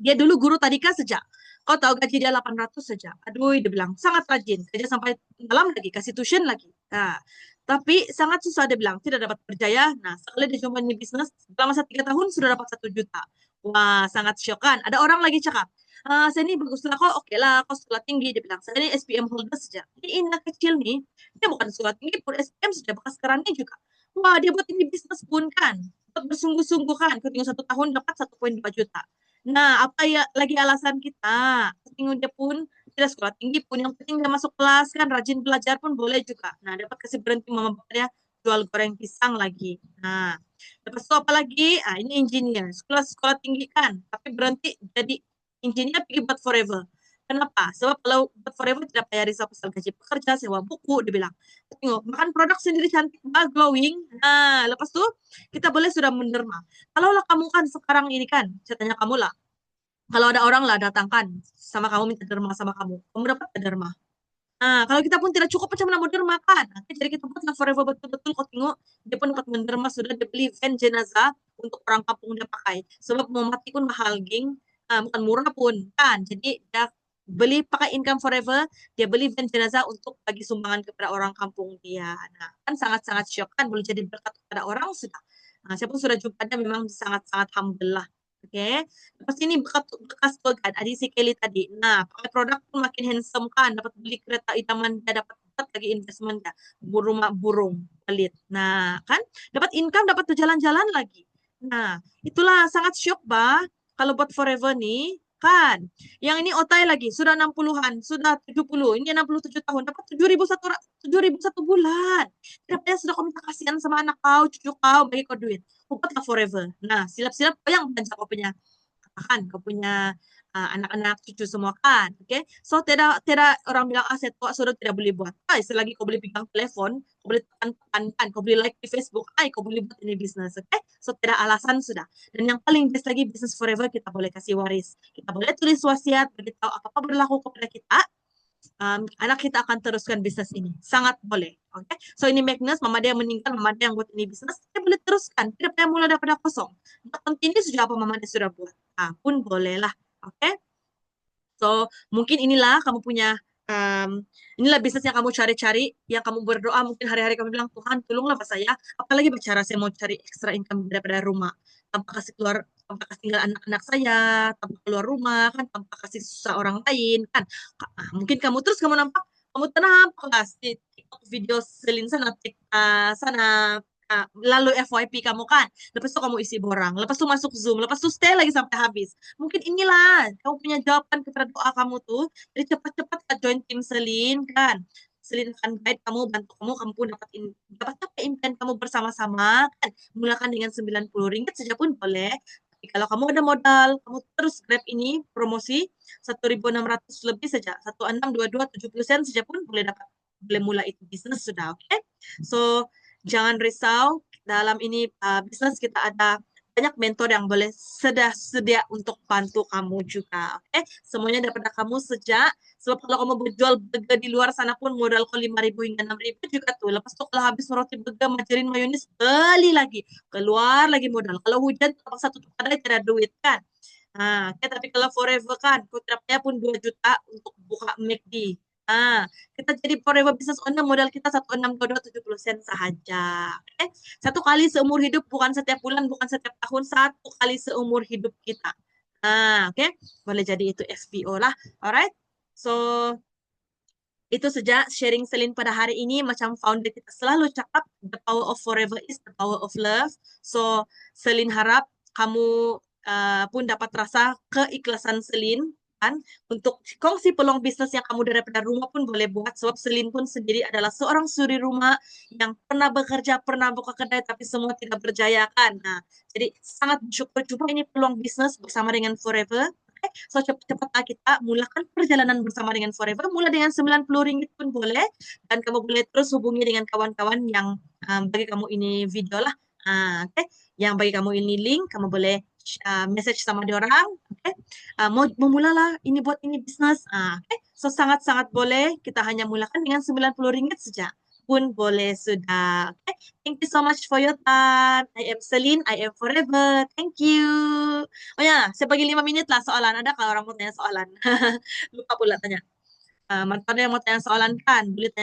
Dia dulu guru tadika sejak. Kau tahu gaji dia 800 saja. Aduh, dia bilang sangat rajin. Kerja sampai malam lagi, kasih tuition lagi. Nah, tapi sangat susah dia bilang, tidak dapat berjaya. Nah, sekali dia coba ini bisnis, dalam masa 3 tahun sudah dapat 1 juta. Wah, sangat syok kan. Ada orang lagi cakap, saya ini bagus lah kok, oke lah, kau sekolah tinggi. Dia bilang, saya ini SPM holder saja. Ini anak kecil nih, dia bukan sekolah tinggi pun SPM sudah bekas kerannya juga. Wah, dia buat ini bisnis pun kan. Bersungguh-sungguh kan, ketika 1 tahun dapat 1,2 juta. Nah, apa ya lagi alasan kita? Penting dia pun tidak sekolah tinggi pun, yang penting dia masuk kelas kan, rajin belajar pun boleh juga. Nah, dapat kasih berhenti mama bapaknya jual goreng pisang lagi. Nah, lepas itu apa lagi? Ah, ini engineer, sekolah tinggi kan, tapi berhenti jadi engineer pergi buat forever. Kenapa? Sebab kalau buat forever tidak payah risau pasal gaji pekerja, sewa buku, dia bilang. Tengok, makan produk sendiri cantik, glowing. Nah, lepas itu kita boleh sudah menderma. Kalau lah kamu kan sekarang ini kan, saya tanya kamu lah, kalau ada orang lah datangkan sama kamu minta derma sama kamu dapat derma. Nah, kalau kita pun tidak cukup macam mana mau derma kan? Nanti jadi kita buat forever betul-betul kau tengok dia pun dapat menderma sudah dia beli van jenazah untuk orang kampung dia pakai. Sebab mau mati pun mahal ging, bukan murah pun kan. Jadi dia beli pakai income forever, dia beli van jenazah untuk bagi sumbangan kepada orang kampung dia. Nah, kan sangat-sangat syok kan, boleh jadi berkat kepada orang sudah. Nah, saya pun sudah jumpa dia memang sangat-sangat humble lah. Oke, pasti ini bekas tuh kan, adik si Kelly tadi. Nah, pakai produk pun makin handsome kan, dapat beli kereta idaman dia, dapat lagi investment dia, rumah burung pelit. Nah, kan dapat income, dapat tuh jalan-jalan lagi. Nah, itulah sangat syok bah kalau buat forever nih kan. Yang ini otai lagi, sudah 60-an, sudah 70, ini 67 tahun, dapat 7.000 satu bulan. Tidak payah sudah kau minta kasihan sama anak kau, cucu kau, bagi kau duit. Buatlah forever. Nah, silap-silap kau yang belanja kau punya kan, kau punya anak-anak cucu semua kan, oke? Okay? So tidak tidak orang bilang aset kau sudah tidak boleh buat. Selagi kau boleh pegang telepon, kau boleh tekan kan, kau boleh like di Facebook, kau boleh buat ini bisnis, oke? Okay? So tidak alasan sudah. Dan yang paling best lagi bisnis forever kita boleh kasih waris, kita boleh tulis wasiat, beritahu apa-apa berlaku kepada kita, anak kita akan teruskan bisnis ini. Sangat boleh. Oke. Okay? So ini Magnus, mama dia yang meninggal, mama dia yang buat ini bisnis, dia boleh teruskan. Tidak payah mulai daripada kosong. Ini sudah apa mama dia sudah buat. Pun bolehlah. Oke. Okay? So mungkin inilah kamu punya inilah bisnis yang kamu cari-cari, yang kamu berdoa, mungkin hari-hari kamu bilang, Tuhan tolonglah Pak saya, apalagi bicara saya mau cari extra income daripada rumah, tanpa kasih keluar, tanpa kasih tinggal anak-anak saya, tanpa keluar rumah, kan, tanpa kasih susah orang lain, kan. Mungkin kamu terus kamu nampak, kamu tenang, di TikTok video Selin sana, sana lalu FYP kamu kan, lepas itu kamu isi borang, lepas itu masuk Zoom, lepas itu stay lagi sampai habis. Mungkin inilah kamu punya jawaban kepada doa kamu tuh. Jadi cepat-cepat join tim Selin kan. Selin akan guide kamu, bantu kamu, kamu pun dapat capai impian kamu bersama-sama kan. Mulakan dengan Rp90 saja pun boleh. Tapi kalau kamu ada modal, kamu terus grab ini promosi 1.600 lebih saja, 1622 70 sen saja pun boleh dapat, boleh mulai itu bisnis sudah, oke? So jangan risau, dalam ini bisnis kita ada banyak mentor yang boleh sedia untuk bantu kamu juga. Oke, semuanya daripada kamu sejak. Sebab kalau kamu berjual burger di luar sana pun modal kau 5.000 hingga 6.000 juga tuh. Lepas tuh kalau habis roti burger, margarin, mayonis, beli lagi. Keluar lagi modal. Kalau hujan, satu kedai tidak ada duit kan. Nah, oke, tapi kalau forever kan, kontraknya pun 2 juta untuk buka McD. Kita jadi forever business owner, modal kita 1622 sen sahaja. Oke? Satu kali seumur hidup, bukan setiap bulan, bukan setiap tahun, 1 kali seumur hidup kita. Oke? Boleh jadi itu FBO lah. Alright? So, itu saja sharing Selin pada hari ini. Macam founder kita selalu cakap, the power of forever is the power of love. So, Selin harap kamu pun dapat rasa keikhlasan Selin kan untuk kongsi peluang bisnis yang kamu daripada rumah pun boleh buat. Sebab Selin pun sendiri adalah seorang suri rumah yang pernah bekerja, pernah buka kedai, tapi semua tidak berjaya kan. Nah, jadi sangat bersyukur juga ini peluang bisnis bersama dengan Forever. So cepat-cepatlah kita mulakan perjalanan bersama dengan Forever. Mulai dengan RM90 pun boleh. Dan kamu boleh terus hubungi dengan kawan-kawan yang bagi kamu ini video lah. Oke. Yang bagi kamu ini link, kamu boleh message sama diorang. Oke. Mau memulalah ini buat ini bisnis. Oke. So sangat-sangat boleh. Kita hanya mulakan dengan RM90 saja pun boleh sudah. Okay. Thank you so much for your time. I am Celine. I am Forever. Thank you. Oh ya, saya bagi 5 menit lah soalan. Ada kalau orang mau tanya soalan. Lupa pula tanya. Mantan yang mau tanya soalan kan, boleh tanya